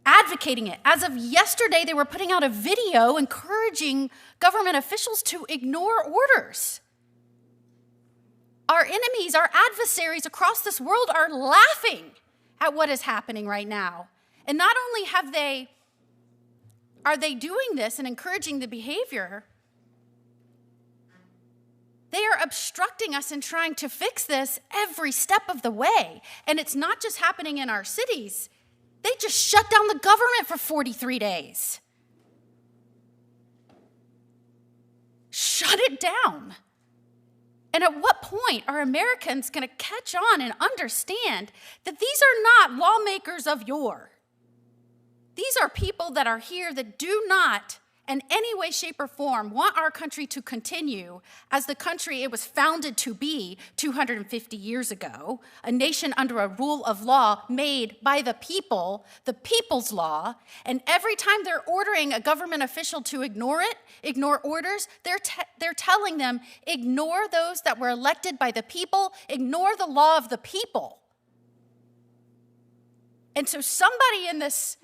advocating it. As of yesterday, they were putting out a video encouraging government officials to ignore orders. Our enemies, our adversaries across this world are laughing at what is happening right now. And not only are they doing this and encouraging the behavior, they are obstructing us and trying to fix this every step of the way. And it's not just happening in our cities. They just shut down the government for 43 days. Shut it down. And at what point are Americans going to catch on and understand that these are not lawmakers of yore? These are people that are here that do not in any way, shape, or form want our country to continue as the country it was founded to be 250 years ago, a nation under a rule of law made by the people, the people's law, and every time they're ordering a government official to ignore it, ignore orders, they're telling them, ignore those that were elected by the people, ignore the law of the people. And so somebody in this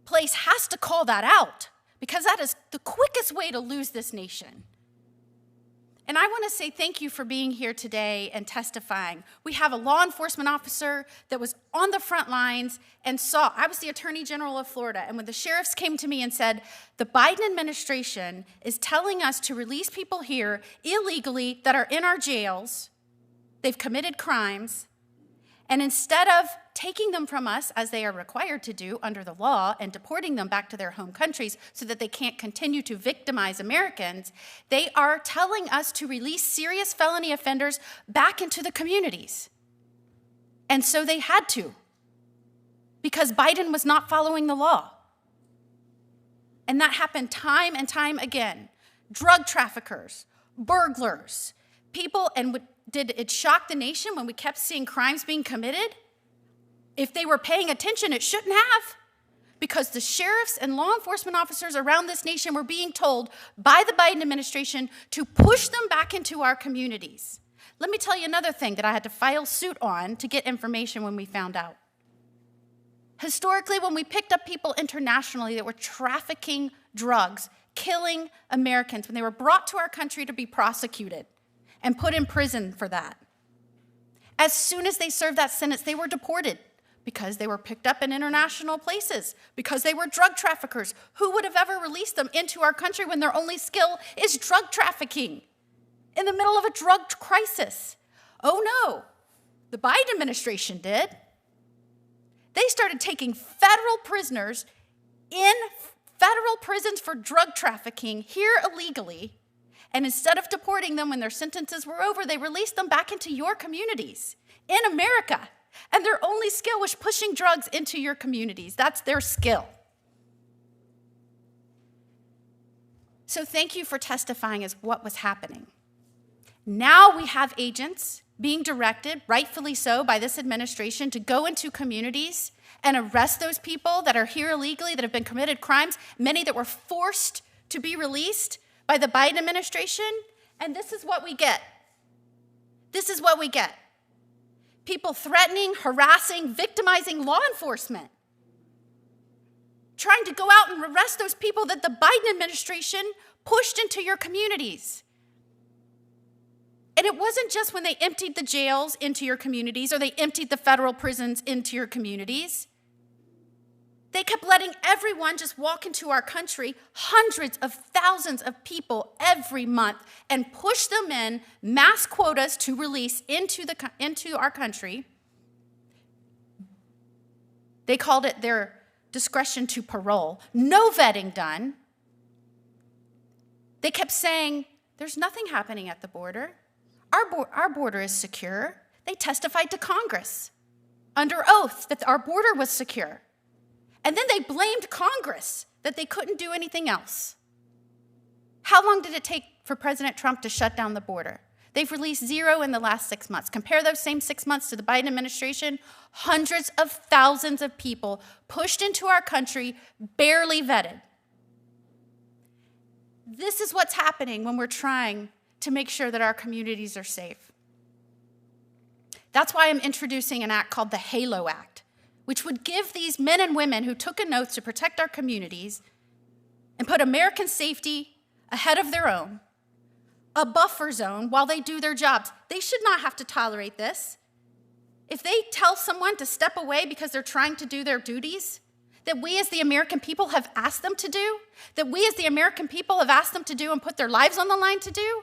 place has to call that out, because that is the quickest way to lose this nation. And I want to say thank you for being here today and testifying. We have a law enforcement officer that was on the front lines and saw, I was the Attorney General of Florida, and when the sheriffs came to me and said, the Biden administration is telling us to release people here illegally that are in our jails, they've committed crimes, and instead of taking them from us, as they are required to do under the law, and deporting them back to their home countries so that they can't continue to victimize Americans, they are telling us to release serious felony offenders back into the communities. And so they had to, because Biden was not following the law. And that happened time and time again. Drug traffickers, burglars, people, and did it shock the nation when we kept seeing crimes being committed? If they were paying attention, it shouldn't have, because the sheriffs and law enforcement officers around this nation were being told by the Biden administration to push them back into our communities. Let me tell you another thing that I had to file suit on to get information when we found out. Historically, when we picked up people internationally that were trafficking drugs, killing Americans, when they were brought to our country to be prosecuted and put in prison for that, as soon as they served that sentence, they were deported, because they were picked up in international places, because they were drug traffickers. Who would have ever released them into our country when their only skill is drug trafficking in the middle of a drug crisis? Oh no, the Biden administration did. They started taking federal prisoners in federal prisons for drug trafficking here illegally, and instead of deporting them when their sentences were over, they released them back into your communities in America. And their only skill was pushing drugs into your communities. That's their skill. So thank you for testifying as what was happening. Now we have agents being directed, rightfully so, by this administration to go into communities and arrest those people that are here illegally, that have been committed crimes, many that were forced to be released by the Biden administration. And this is what we get. This is what we get. People threatening, harassing, victimizing law enforcement, trying to go out and arrest those people that the Biden administration pushed into your communities. And it wasn't just when they emptied the jails into your communities or they emptied the federal prisons into your communities. They kept letting everyone just walk into our country, hundreds of thousands of people every month, and push them in mass quotas to release into our country. They called it their discretion to parole. No vetting done. They kept saying, there's nothing happening at the border. Our border is secure. They testified to Congress under oath that our border was secure. And then they blamed Congress that they couldn't do anything else. How long did it take for President Trump to shut down the border? They've released 0 in the last 6 months. Compare those same 6 months to the Biden administration. Hundreds of thousands of people pushed into our country, barely vetted. This is what's happening when we're trying to make sure that our communities are safe. That's why I'm introducing an act called the HALO Act, which would give these men and women who took an oath to protect our communities and put American safety ahead of their own, a buffer zone while they do their jobs. They should not have to tolerate this. If they tell someone to step away because they're trying to do their duties, that we as the American people have asked them to do, that we as the American people have asked them to do and put their lives on the line to do,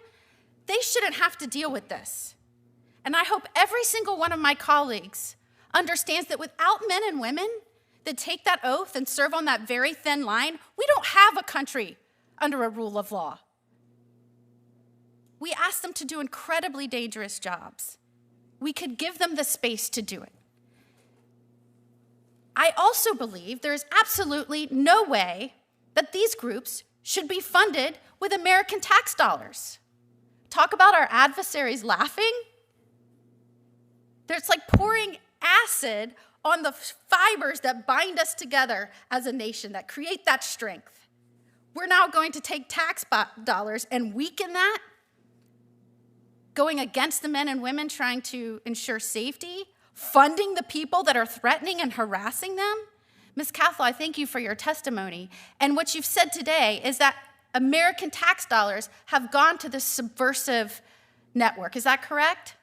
they shouldn't have to deal with this. And I hope every single one of my colleagues understands that without men and women that take that oath and serve on that very thin line, we don't have a country under a rule of law. We ask them to do incredibly dangerous jobs. We could give them the space to do it. I also believe there is absolutely no way that these groups should be funded with American tax dollars. Talk about our adversaries laughing. It's like pouring acid on the fibers that bind us together as a nation, that create that strength. We're now going to take tax dollars and weaken that, going against the men and women trying to ensure safety, funding the people that are threatening and harassing them. Ms. Cathell, I thank you for your testimony. And what you've said today is that American tax dollars have gone to this subversive network. Is that correct?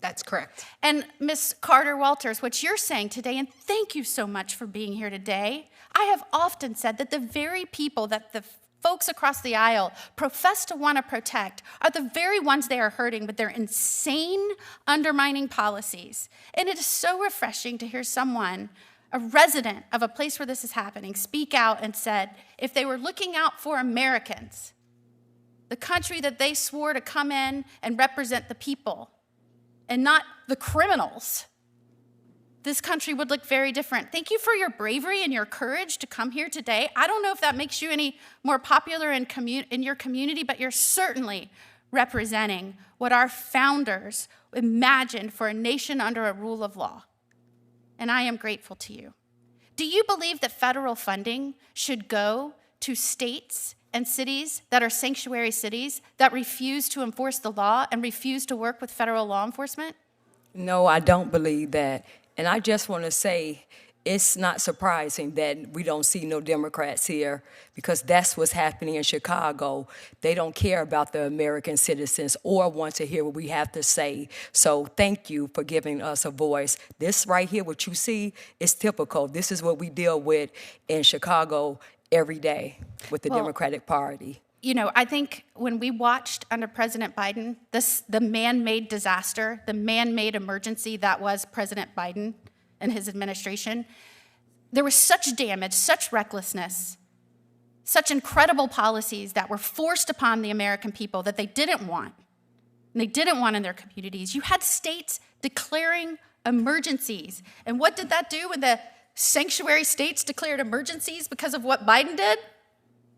That's correct. And Ms. Carter-Walters, what you're saying today, and thank you so much for being here today, I have often said that the very people that the folks across the aisle profess to want to protect are the very ones they are hurting with their insane, undermining policies. And it is so refreshing to hear someone, a resident of a place where this is happening, speak out and said, if they were looking out for Americans, the country that they swore to come in and represent the people, and not the criminals, this country would look very different. Thank you for your bravery and your courage to come here today. I don't know if that makes you any more popular in your community, but you're certainly representing what our founders imagined for a nation under a rule of law. And I am grateful to you. Do you believe that federal funding should go to states and cities that are sanctuary cities that refuse to enforce the law and refuse to work with federal law enforcement? No, I don't believe that. And I just want to say it's not surprising that we don't see no Democrats here, because that's what's happening in Chicago. They don't care about the American citizens or want to hear what we have to say. So thank you for giving us a voice. This right here, what you see, is typical. This is what we deal with in Chicago every day with the Democratic Party. You know, I think when we watched under President Biden, the man-made disaster, the man-made emergency that was President Biden and his administration, there was such damage, such recklessness, such incredible policies that were forced upon the American people that they didn't want, and they didn't want in their communities. You had states declaring emergencies. And what did that do when the sanctuary states declared emergencies because of what Biden did?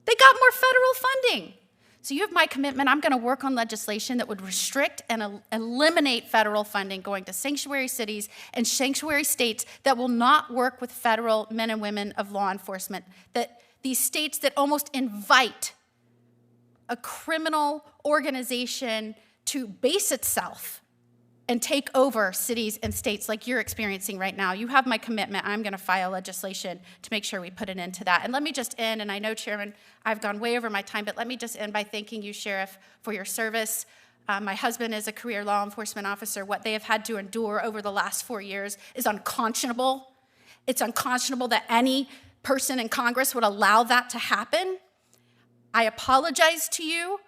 They got more federal funding. So you have my commitment. I'm going to work on legislation that would restrict and eliminate federal funding going to sanctuary cities and sanctuary states that will not work with federal men and women of law enforcement, that these states that almost invite a criminal organization to base itself and take over cities and states like you're experiencing right now. You have my commitment. I'm going to file legislation to make sure we put an end to that. And let me just end, and I know, Chairman, I've gone way over my time, but let me just end by thanking you, Sheriff, for your service. My husband is a career law enforcement officer. What they have had to endure over the last 4 years is unconscionable. It's unconscionable that any person in Congress would allow that to happen. I apologize to you.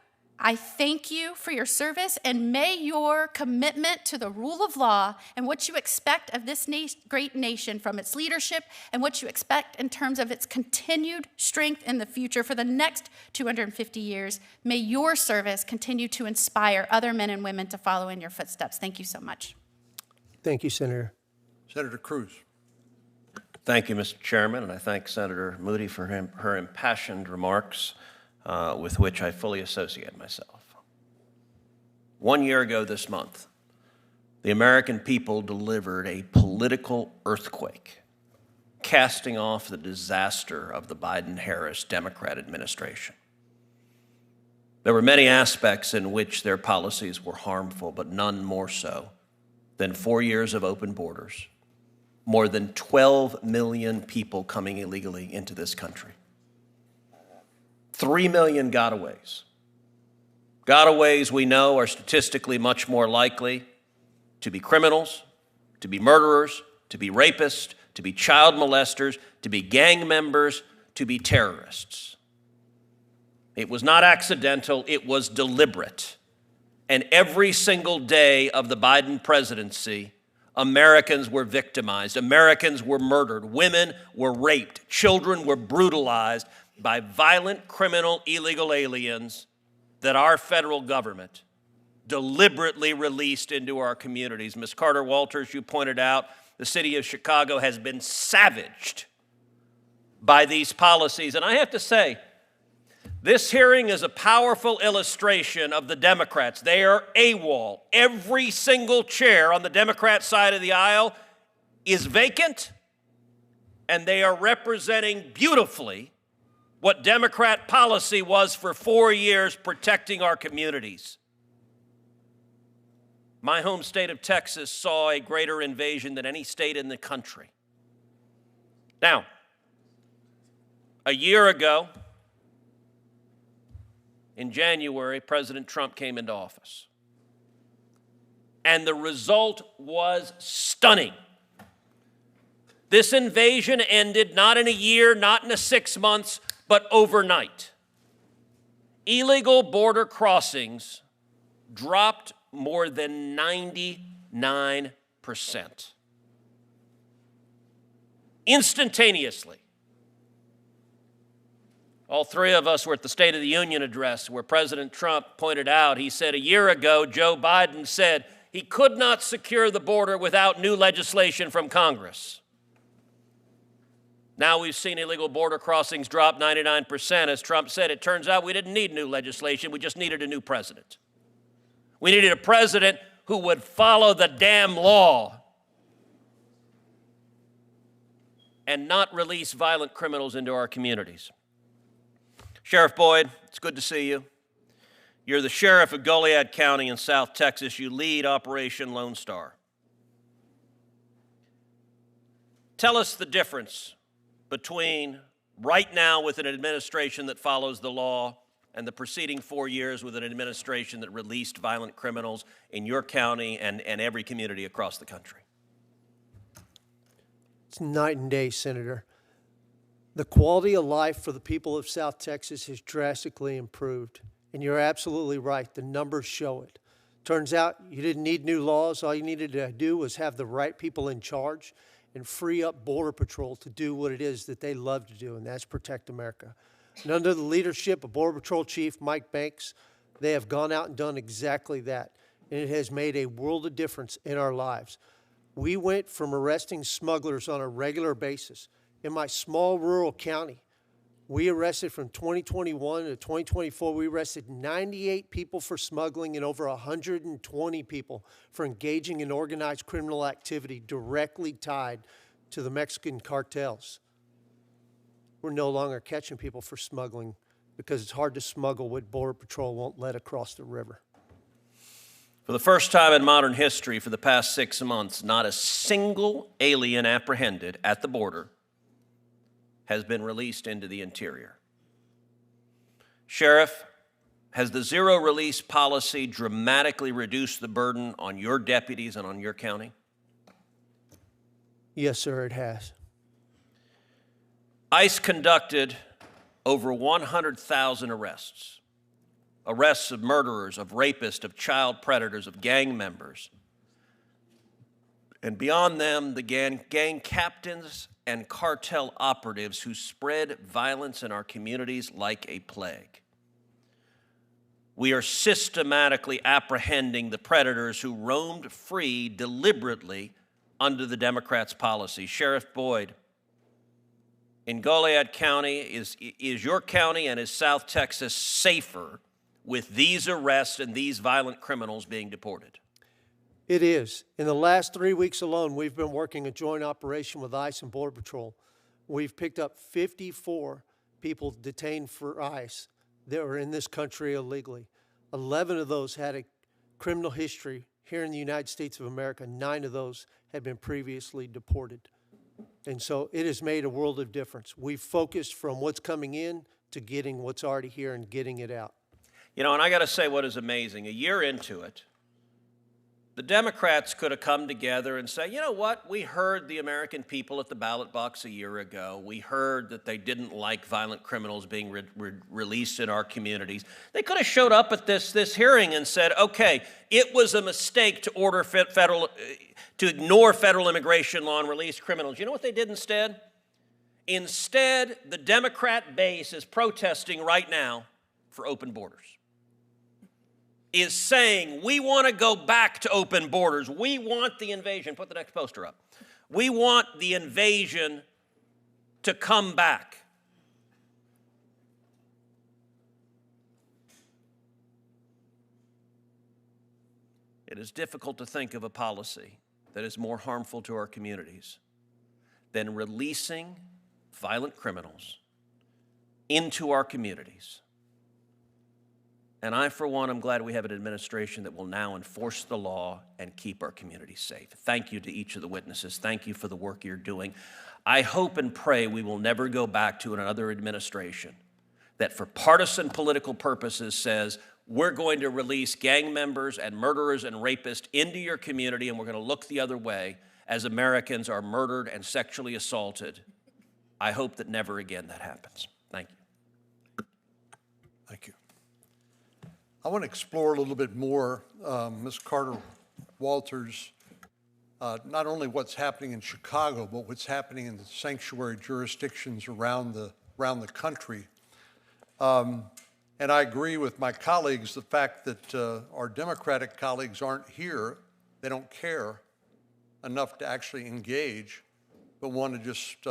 I thank you for your service, and may your commitment to the rule of law and what you expect of this great nation from its leadership and what you expect in terms of its continued strength in the future for the next 250 years, may your service continue to inspire other men and women to follow in your footsteps. Thank you so much. Thank you, Senator. Senator Cruz. Thank you, Mr. Chairman, and I thank Senator Moody for her impassioned remarks, with which I fully associate myself. 1 year ago this month, the American people delivered a political earthquake, casting off the disaster of the Biden-Harris Democrat administration. There were many aspects in which their policies were harmful, but none more so than 4 years of open borders, more than 12 million people coming illegally into this country. 3 million gotaways. Gotaways, we know, are statistically much more likely to be criminals, to be murderers, to be rapists, to be child molesters, to be gang members, to be terrorists. It was not accidental, it was deliberate. And every single day of the Biden presidency, Americans were victimized, Americans were murdered, women were raped, children were brutalized by violent, criminal, illegal aliens that our federal government deliberately released into our communities. Ms. Carter-Walters, you pointed out, the city of Chicago has been savaged by these policies. And I have to say, this hearing is a powerful illustration of the Democrats. They are AWOL. Every single chair on the Democrat side of the aisle is vacant, and they are representing beautifully what Democrat policy was for 4 years, protecting our communities. My home state of Texas saw a greater invasion than any state in the country. Now, a year ago, in January, President Trump came into office. And the result was stunning. This invasion ended not in a year, not in 6 months, but overnight. Illegal border crossings dropped more than 99%. Instantaneously. All three of us were at the State of the Union address where President Trump pointed out, he said a year ago, Joe Biden said he could not secure the border without new legislation from Congress. Now we've seen illegal border crossings drop 99%. As Trump said, it turns out we didn't need new legislation, we just needed a new president. We needed a president who would follow the damn law and not release violent criminals into our communities. Sheriff Boyd, it's good to see you. You're the sheriff of Goliad County in South Texas. You lead Operation Lone Star. Tell us the difference between right now with an administration that follows the law and the preceding 4 years with an administration that released violent criminals in your county and every community across the country. It's night and day, Senator. The quality of life for the people of South Texas has drastically improved. And you're absolutely right. The numbers show it. Turns out you didn't need new laws. All you needed to do was have the right people in charge and free up Border Patrol to do what it is that they love to do, and that's protect America. And under the leadership of Border Patrol Chief Mike Banks, they have gone out and done exactly that. And it has made a world of difference in our lives. We went from arresting smugglers on a regular basis. In my small rural county, we arrested from 2021 to 2024, we arrested 98 people for smuggling and over 120 people for engaging in organized criminal activity directly tied to the Mexican cartels. We're no longer catching people for smuggling because it's hard to smuggle what Border Patrol won't let across the river. For the first time in modern history, for the past 6 months, not a single alien apprehended at the border has been released into the interior. Sheriff, has the zero release policy dramatically reduced the burden on your deputies and on your county? Yes, sir, it has. ICE conducted over 100,000 arrests. Arrests of murderers, of rapists, of child predators, of gang members. And beyond them, the gang captains and cartel operatives who spread violence in our communities like a plague. We are systematically apprehending the predators who roamed free deliberately under the Democrats' policy. Sheriff Boyd, in Goliad County, is your county and is South Texas safer with these arrests and these violent criminals being deported? It is. In the last 3 weeks alone, we've been working a joint operation with ICE and Border Patrol. We've picked up 54 people detained for ICE that were in this country illegally. 11 of those had a criminal history here in the United States of America. 9 of those had been previously deported. And so it has made a world of difference. We've focused from what's coming in to getting what's already here and getting it out. You know, and I got to say what is amazing. A year into it, the Democrats could have come together and say, you know what, we heard the American people at the ballot box a year ago. We heard that they didn't like violent criminals being released in our communities. They could have showed up at this hearing and said, okay, it was a mistake to ignore federal immigration law and release criminals. You know what they did instead? Instead, the Democrat base is protesting right now for open borders. Is saying, we want to go back to open borders. We want the invasion. Put the next poster up. We want the invasion to come back. It is difficult to think of a policy that is more harmful to our communities than releasing violent criminals into our communities. And I, for one, am glad we have an administration that will now enforce the law and keep our communities safe. Thank you to each of the witnesses. Thank you for the work you're doing. I hope and pray we will never go back to another administration that for partisan political purposes says, we're going to release gang members and murderers and rapists into your community, and we're going to look the other way as Americans are murdered and sexually assaulted. I hope that never again that happens. Thank you. Thank you. I want to explore a little bit more, Ms. Carter-Walters, not only what's happening in Chicago, but what's happening in the sanctuary jurisdictions around the country. And I agree with my colleagues, the fact that our Democratic colleagues aren't here, they don't care enough to actually engage, but want to just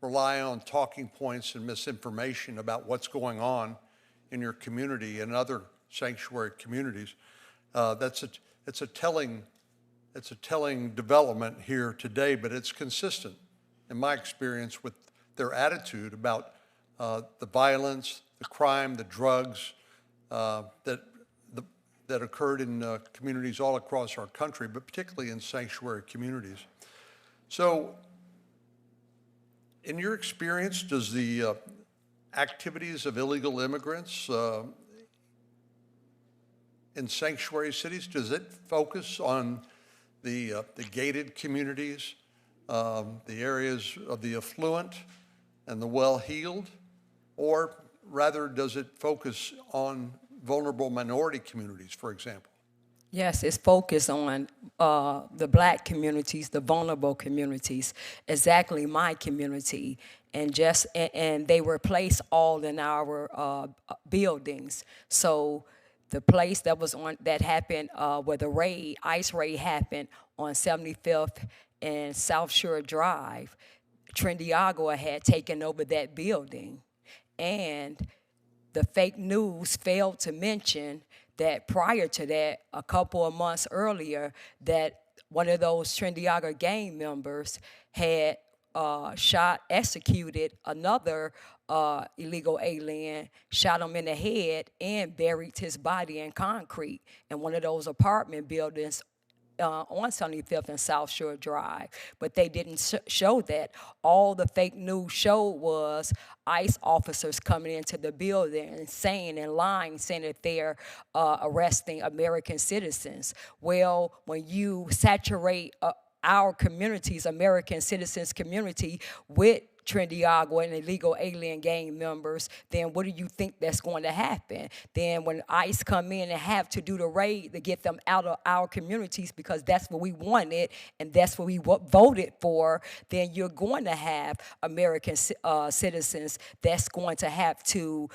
rely on talking points and misinformation about what's going on in your community and other sanctuary communities. It's a telling development here today, but it's consistent in my experience with their attitude about the violence, the crime, the drugs that occurred in communities all across our country, but particularly in sanctuary communities. So, in your experience, does the activities of illegal immigrants in sanctuary cities, does it focus on the gated communities, the areas of the affluent and the well-heeled, or rather does it focus on vulnerable minority communities, for example? Yes, it's focused on the black communities, the vulnerable communities, exactly my community, and they were placed all in our buildings. So the place that happened where the ICE raid happened on 75th and South Shore Drive, Trendiagua had taken over that building. And the fake news failed to mention that prior to that, a couple of months earlier, that one of those Trendiagua gang members had executed another illegal alien, shot him in the head, and buried his body in concrete in one of those apartment buildings on 75th and South Shore Drive. But they didn't show that. All the fake news showed was ICE officers coming into the building and saying and lying, saying that they're arresting American citizens. Well, when you saturate our communities, American citizens community, with Trendiagua and illegal alien gang members, then what do you think that's going to happen? Then when ICE come in and have to do the raid to get them out of our communities because that's what we wanted and that's what we voted for, then you're going to have American citizens that's going to have to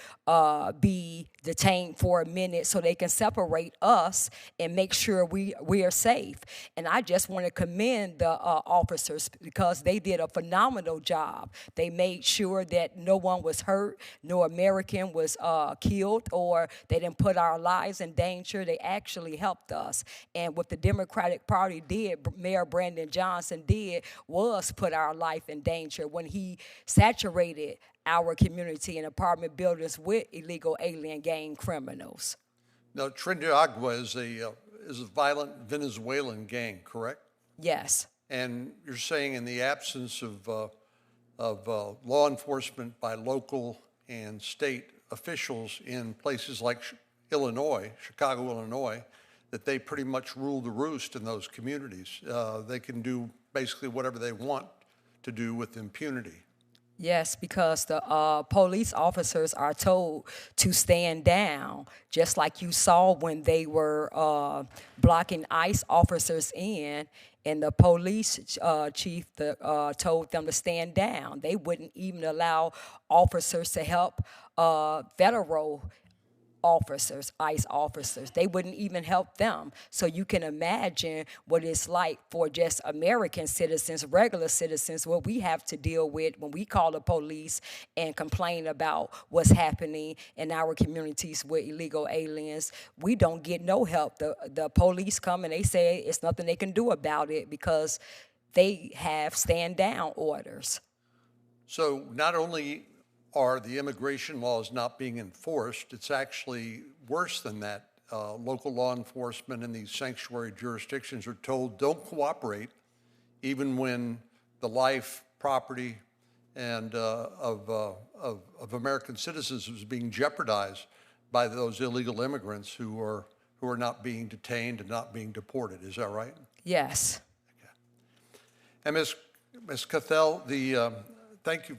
be detained for a minute so they can separate us and make sure we are safe. And I just want to commend the officers because they did a phenomenal job. They made sure that no one was hurt, no American was killed, or they didn't put our lives in danger. They actually helped us. And what the Democratic Party did, Mayor Brandon Johnson did, was put our life in danger when he saturated our community in apartment buildings with illegal alien gang criminals. Now, Trendiagua is a violent Venezuelan gang, correct? Yes. And you're saying in the absence of law enforcement by local and state officials in places like Illinois, Chicago, Illinois, that they pretty much rule the roost in those communities. They can do basically whatever they want to do with impunity. Yes, because the police officers are told to stand down, just like you saw when they were blocking ICE officers in, and the police chief told them to stand down. They wouldn't even allow officers to help federal officers, ICE officers. They wouldn't even help them. So you can imagine what it's like for just American citizens, regular citizens, what we have to deal with when we call the police and complain about what's happening in our communities with illegal aliens. We don't get no help. The police come and they say it's nothing they can do about it because they have stand down orders. So not only are the immigration laws not being enforced, it's actually worse than that. Local law enforcement in these sanctuary jurisdictions are told don't cooperate even when the life, property, and of American citizens is being jeopardized by those illegal immigrants who are not being detained and not being deported. Is that right? Yes. And Ms. Cathell, thank you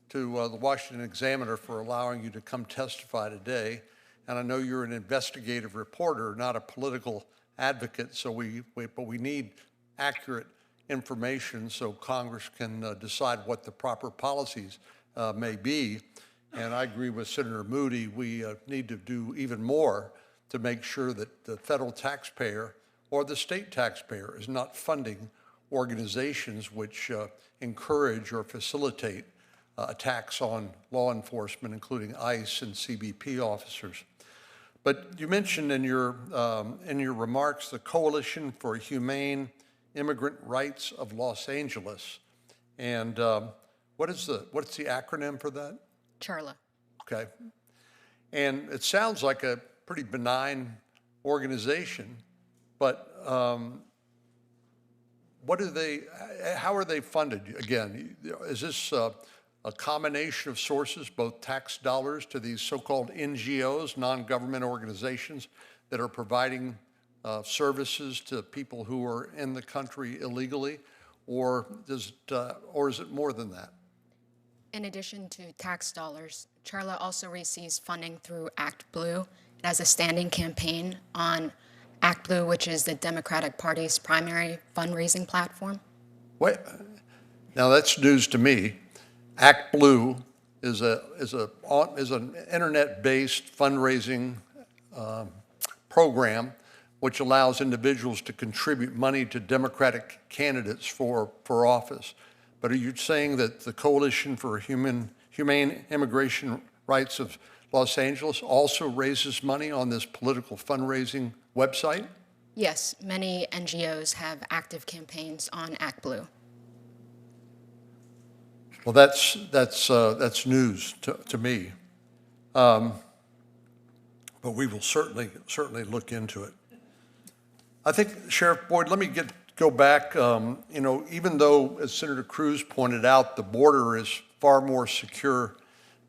to the Washington Examiner for allowing you to come testify today. And I know you're an investigative reporter, not a political advocate, but we need accurate information so Congress can decide what the proper policies may be. And I agree with Senator Moody, we need to do even more to make sure that the federal taxpayer or the state taxpayer is not funding organizations which encourage or facilitate attacks on law enforcement, including ICE and CBP officers. But you mentioned in your remarks the Coalition for Humane Immigrant Rights of Los Angeles, and what's the acronym for that? CHRLA. Okay, and it sounds like a pretty benign organization, but how are they funded? Again, is this a combination of sources, both tax dollars to these so-called NGOs, non-government organizations that are providing services to people who are in the country illegally, or is it more than that? In addition to tax dollars, CHRLA also receives funding through Act Blue. It has a standing campaign on Act Blue, which is the Democratic Party's primary fundraising platform. Wait, now that's news to me. Act Blue is an internet-based fundraising program which allows individuals to contribute money to Democratic candidates for office. But are you saying that the Coalition for Humane Immigration Rights of Los Angeles also raises money on this political fundraising website? Yes, many NGOs have active campaigns on Act Blue. Well, that's news to me, but we will certainly look into it. I think, Sheriff Boyd, let me go back. Even though, as Senator Cruz pointed out, the border is far more secure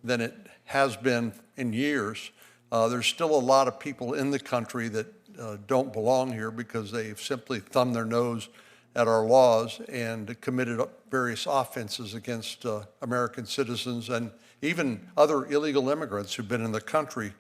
than it has been in years, there's still a lot of people in the country that don't belong here because they've simply thumbed their nose at our laws and committed various offenses against American citizens and even other illegal immigrants who've been in the country.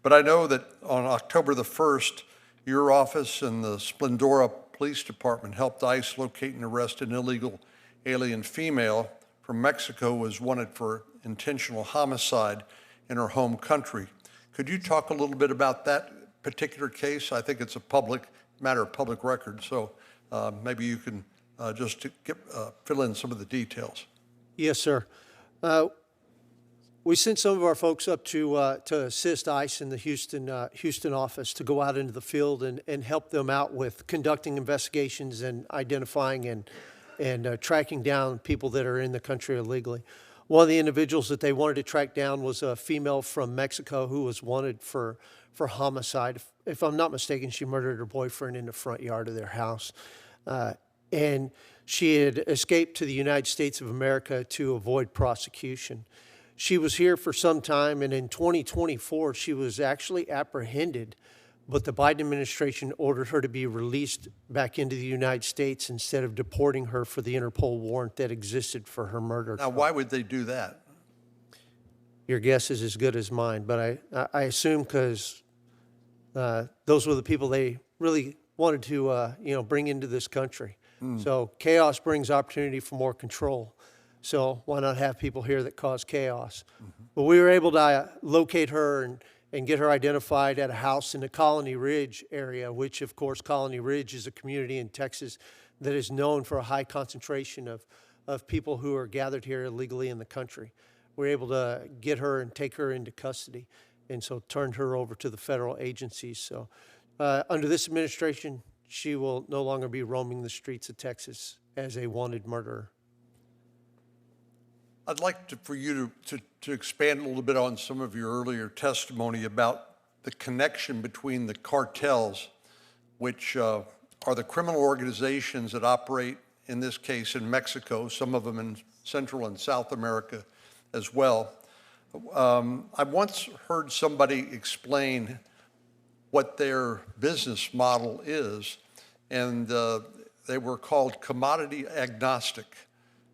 But I know that on October the 1st, your office and the Splendora Police Department helped ICE locate and arrest an illegal alien female from Mexico who was wanted for intentional homicide in her home country. Could you talk a little bit about that particular case? I think it's a matter of public record, so maybe you can just fill in some of the details. Yes, sir. We sent some of our folks up to assist ICE in the Houston office to go out into the field and help them out with conducting investigations and identifying and tracking down people that are in the country illegally. One of the individuals that they wanted to track down was a female from Mexico who was wanted for homicide. If I'm not mistaken, she murdered her boyfriend in the front yard of their house. And she had escaped to the United States of America to avoid prosecution. She was here for some time, and in 2024, she was actually apprehended, but the Biden administration ordered her to be released back into the United States instead of deporting her for the Interpol warrant that existed for her murder. Now, why would they do that? Your guess is as good as mine, but I assume because those were the people they really wanted to bring into this country. So chaos brings opportunity for more control. So why not have people here that cause chaos? But we were able to locate her and get her identified at a house in the Colony Ridge area, which, of course, Colony Ridge is a community in Texas that is known for a high concentration of people who are gathered here illegally in the country. We're able to get her and take her into custody, and so turned her over to the federal agencies. So under this administration, she will no longer be roaming the streets of Texas as a wanted murderer. I'd like for you to expand a little bit on some of your earlier testimony about the connection between the cartels, which are the criminal organizations that operate, in this case, in Mexico, some of them in Central and South America as well. I once heard somebody explain what their business model is, and they were called commodity agnostic.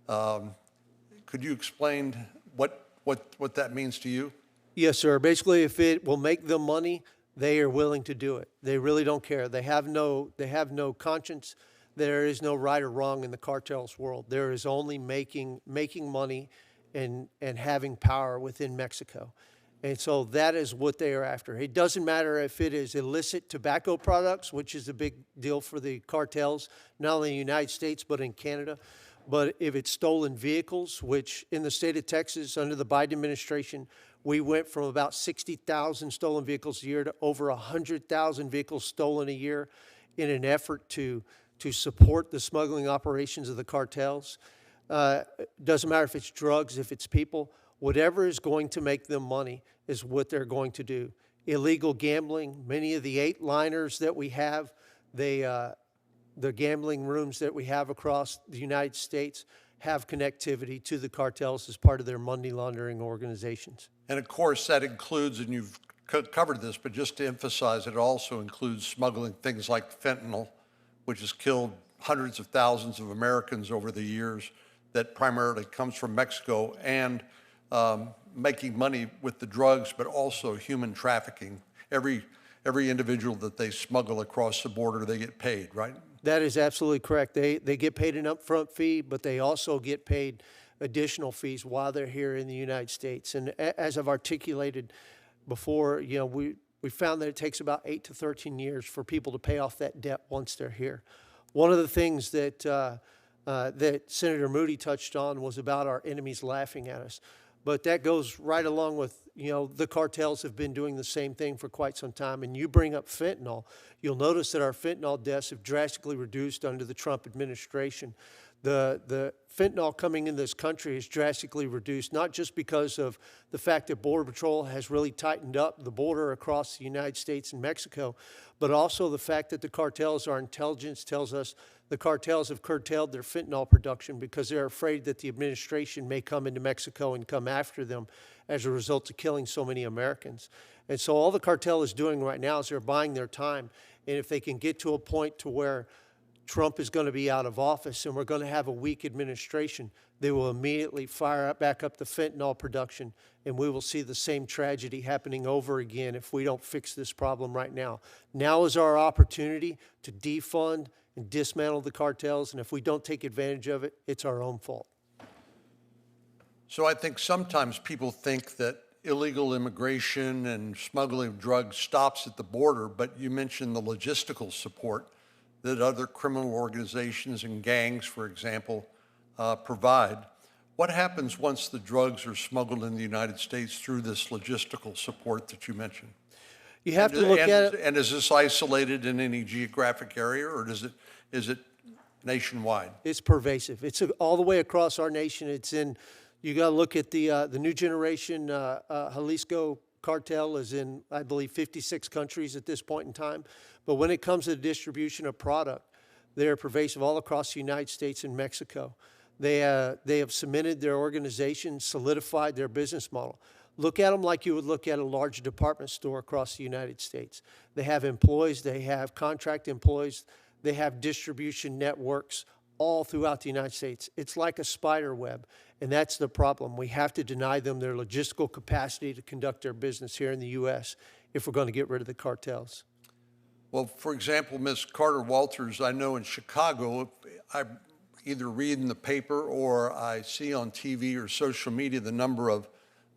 Could you explain what that means to you? Yes, sir. Basically, if it will make them money, they are willing to do it. They really don't care. They have no conscience. There is no right or wrong in the cartel's world. There is only making money and having power within Mexico. And so that is what they are after. It doesn't matter if it is illicit tobacco products, which is a big deal for the cartels, not only in the United States, but in Canada. But if it's stolen vehicles, which in the state of Texas, under the Biden administration, we went from about 60,000 stolen vehicles a year to over 100,000 vehicles stolen a year in an effort to support the smuggling operations of the cartels. Doesn't matter if it's drugs, if it's people, whatever is going to make them money is what they're going to do. Illegal gambling, many of the 8-liners that we have, the gambling rooms that we have across the United States have connectivity to the cartels as part of their money laundering organizations. And of course, that includes, and you've covered this, but just to emphasize, it also includes smuggling things like fentanyl, which has killed hundreds of thousands of Americans over the years, that primarily comes from Mexico, and making money with the drugs, but also human trafficking. Every individual that they smuggle across the border, they get paid, right? That is absolutely correct. They get paid an upfront fee, but they also get paid additional fees while they're here in the United States. And as I've articulated before, we found that it takes about 8 to 13 years for people to pay off that debt once they're here. One of the things that Senator Moody touched on was about our enemies laughing at us. But that goes right along with, the cartels have been doing the same thing for quite some time. And you bring up fentanyl, you'll notice that our fentanyl deaths have drastically reduced under the Trump administration. The fentanyl coming in this country is drastically reduced, not just because of the fact that Border Patrol has really tightened up the border across the United States and Mexico, but also the fact that the cartels, our intelligence tells us the cartels have curtailed their fentanyl production because they're afraid that the administration may come into Mexico and come after them as a result of killing so many Americans. And so all the cartel is doing right now is they're buying their time. And if they can get to a point to where Trump is going to be out of office and we're going to have a weak administration, they will immediately fire back up the fentanyl production, and we will see the same tragedy happening over again if we don't fix this problem right now. Now is our opportunity to defund and dismantle the cartels, and if we don't take advantage of it, it's our own fault. So I think sometimes people think that illegal immigration and smuggling of drugs stops at the border, but you mentioned the logistical support that other criminal organizations and gangs, for example, provide. What happens once the drugs are smuggled in the United States through this logistical support that you mentioned? You have to look at it. And is this isolated in any geographic area, or is it nationwide? It's pervasive. It's all the way across our nation. You got to look at the new generation Jalisco cartel is in, I believe, 56 countries at this point in time. But when it comes to the distribution of product, they are pervasive all across the United States and Mexico. They have cemented their organization, solidified their business model. Look at them like you would look at a large department store across the United States. They have employees, they have contract employees, they have distribution networks all throughout the United States. It's like a spider web, and that's the problem. We have to deny them their logistical capacity to conduct their business here in the U.S. if we're going to get rid of the cartels. Well, for example, Ms. Carter Walters, I know in Chicago, I either read in the paper or I see on TV or social media the number of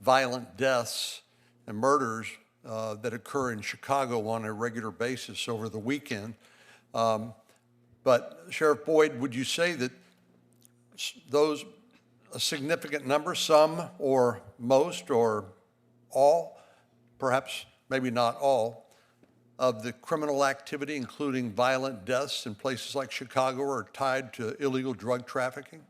violent deaths and murders that occur in Chicago on a regular basis over the weekend. But Sheriff Boyd, would you say that those, a significant number, some or most or all, perhaps maybe not all, of the criminal activity, including violent deaths in places like Chicago, are tied to illegal drug trafficking?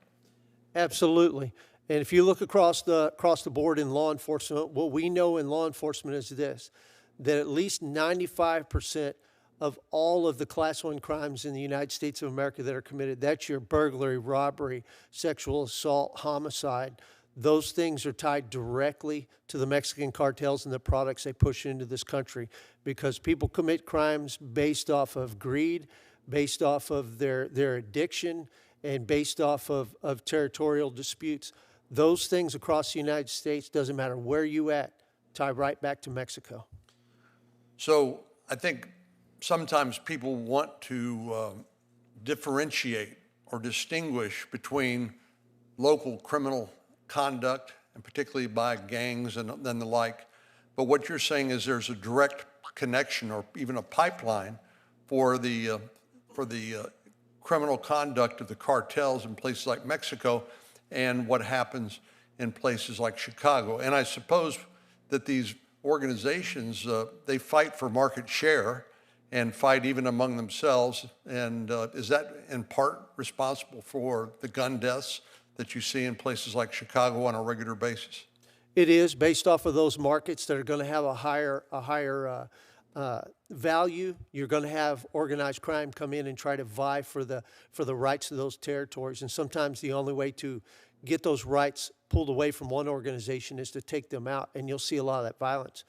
Absolutely. And if you look across the board in law enforcement, what we know in law enforcement is this, that at least 95% of all of the Class 1 crimes in the United States of America that are committed, that's your burglary, robbery, sexual assault, homicide, those things are tied directly to the Mexican cartels and the products they push into this country, because people commit crimes based off of greed, based off of their addiction, and based off of territorial disputes. Those things across the United States, doesn't matter where you at, tie right back to Mexico. So I think sometimes people want to differentiate or distinguish between local criminal conduct, and particularly by gangs and the like. But what you're saying is there's a direct connection or even a pipeline for the criminal conduct of the cartels in places like Mexico and what happens in places like Chicago. And I suppose that these organizations, they fight for market share and fight even among themselves. And is that in part responsible for the gun deaths that you see in places like Chicago on a regular basis? It is, based off of those markets that are going to have a higher value. You're going to have organized crime come in and try to vie for the rights of those territories. And sometimes the only way to get those rights pulled away from one organization is to take them out, and you'll see a lot of that violence.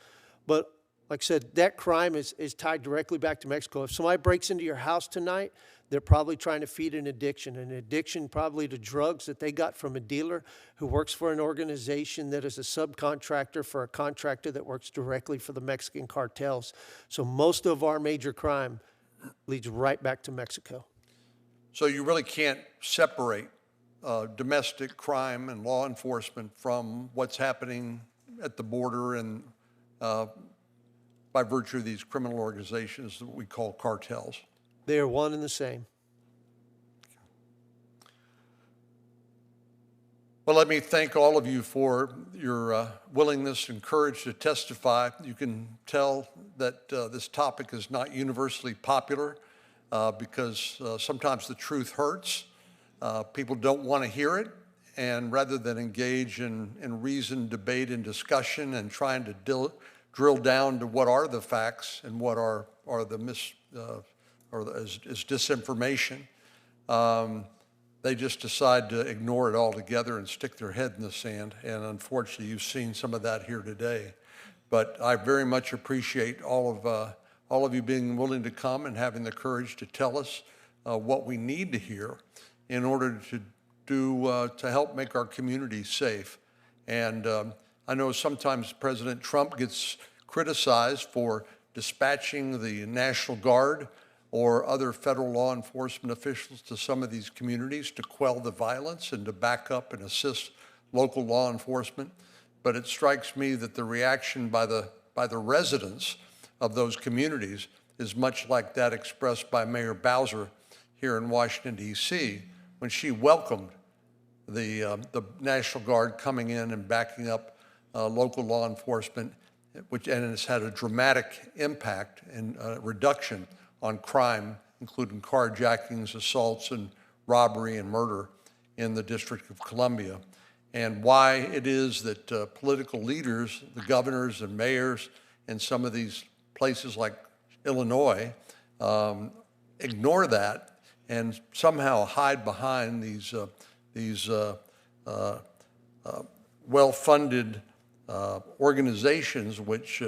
But like I said, that crime is tied directly back to Mexico. If somebody breaks into your house tonight, they're probably trying to feed an addiction probably to drugs that they got from a dealer who works for an organization that is a subcontractor for a contractor that works directly for the Mexican cartels. So most of our major crime leads right back to Mexico. So you really can't separate domestic crime and law enforcement from what's happening at the border and by virtue of these criminal organizations that we call cartels. They are one and the same. Well, let me thank all of you for your willingness and courage to testify. You can tell that this topic is not universally popular because sometimes the truth hurts. People don't want to hear it, and rather than engage in reasoned debate and discussion and trying to drill down to what are the facts and what are the is disinformation, they just decide to ignore it altogether and stick their head in the sand. And unfortunately, you've seen some of that here today. But I very much appreciate all of you being willing to come and having the courage to tell us what we need to hear in order to help make our community safe. And I know sometimes President Trump gets criticized for dispatching the National Guard or other federal law enforcement officials to some of these communities to quell the violence and to back up and assist local law enforcement. But it strikes me that the reaction by the residents of those communities is much like that expressed by Mayor Bowser here in Washington, D.C., when she welcomed the National Guard coming in and backing up local law enforcement, and it's had a dramatic impact and reduction on crime, including carjackings, assaults, and robbery and murder in the District of Columbia. And why it is that political leaders, the governors and mayors in some of these places like Illinois, ignore that and somehow hide behind these well-funded organizations which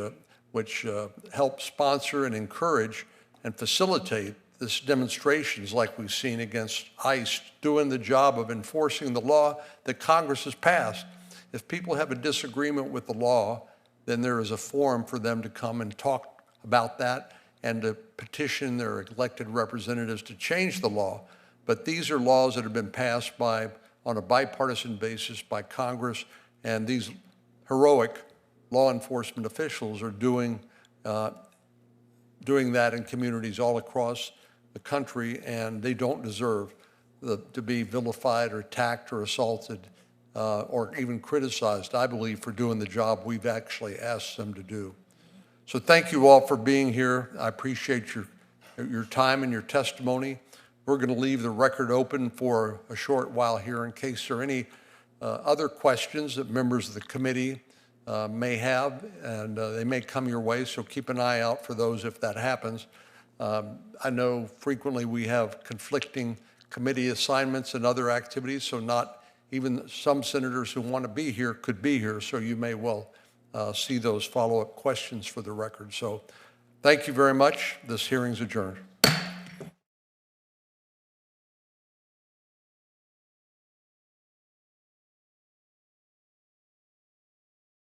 help sponsor and encourage and facilitate this demonstrations like we've seen against ICE doing the job of enforcing the law that Congress has passed. If people have a disagreement with the law, then there is a forum for them to come and talk about that and to petition their elected representatives to change the law. But these are laws that have been passed on a bipartisan basis by Congress, and these heroic law enforcement officials are doing that in communities all across the country, and they don't deserve to be vilified or attacked or assaulted or even criticized, I believe, for doing the job we've actually asked them to do. So thank you all for being here. I appreciate your time and your testimony. We're going to leave the record open for a short while here in case there are any other questions that members of the committee may have, and they may come your way, so keep an eye out for those if that happens. I know frequently we have conflicting committee assignments and other activities, so not even some senators who want to be here could be here, so you may well see those follow-up questions for the record. So thank you very much. This hearing's adjourned.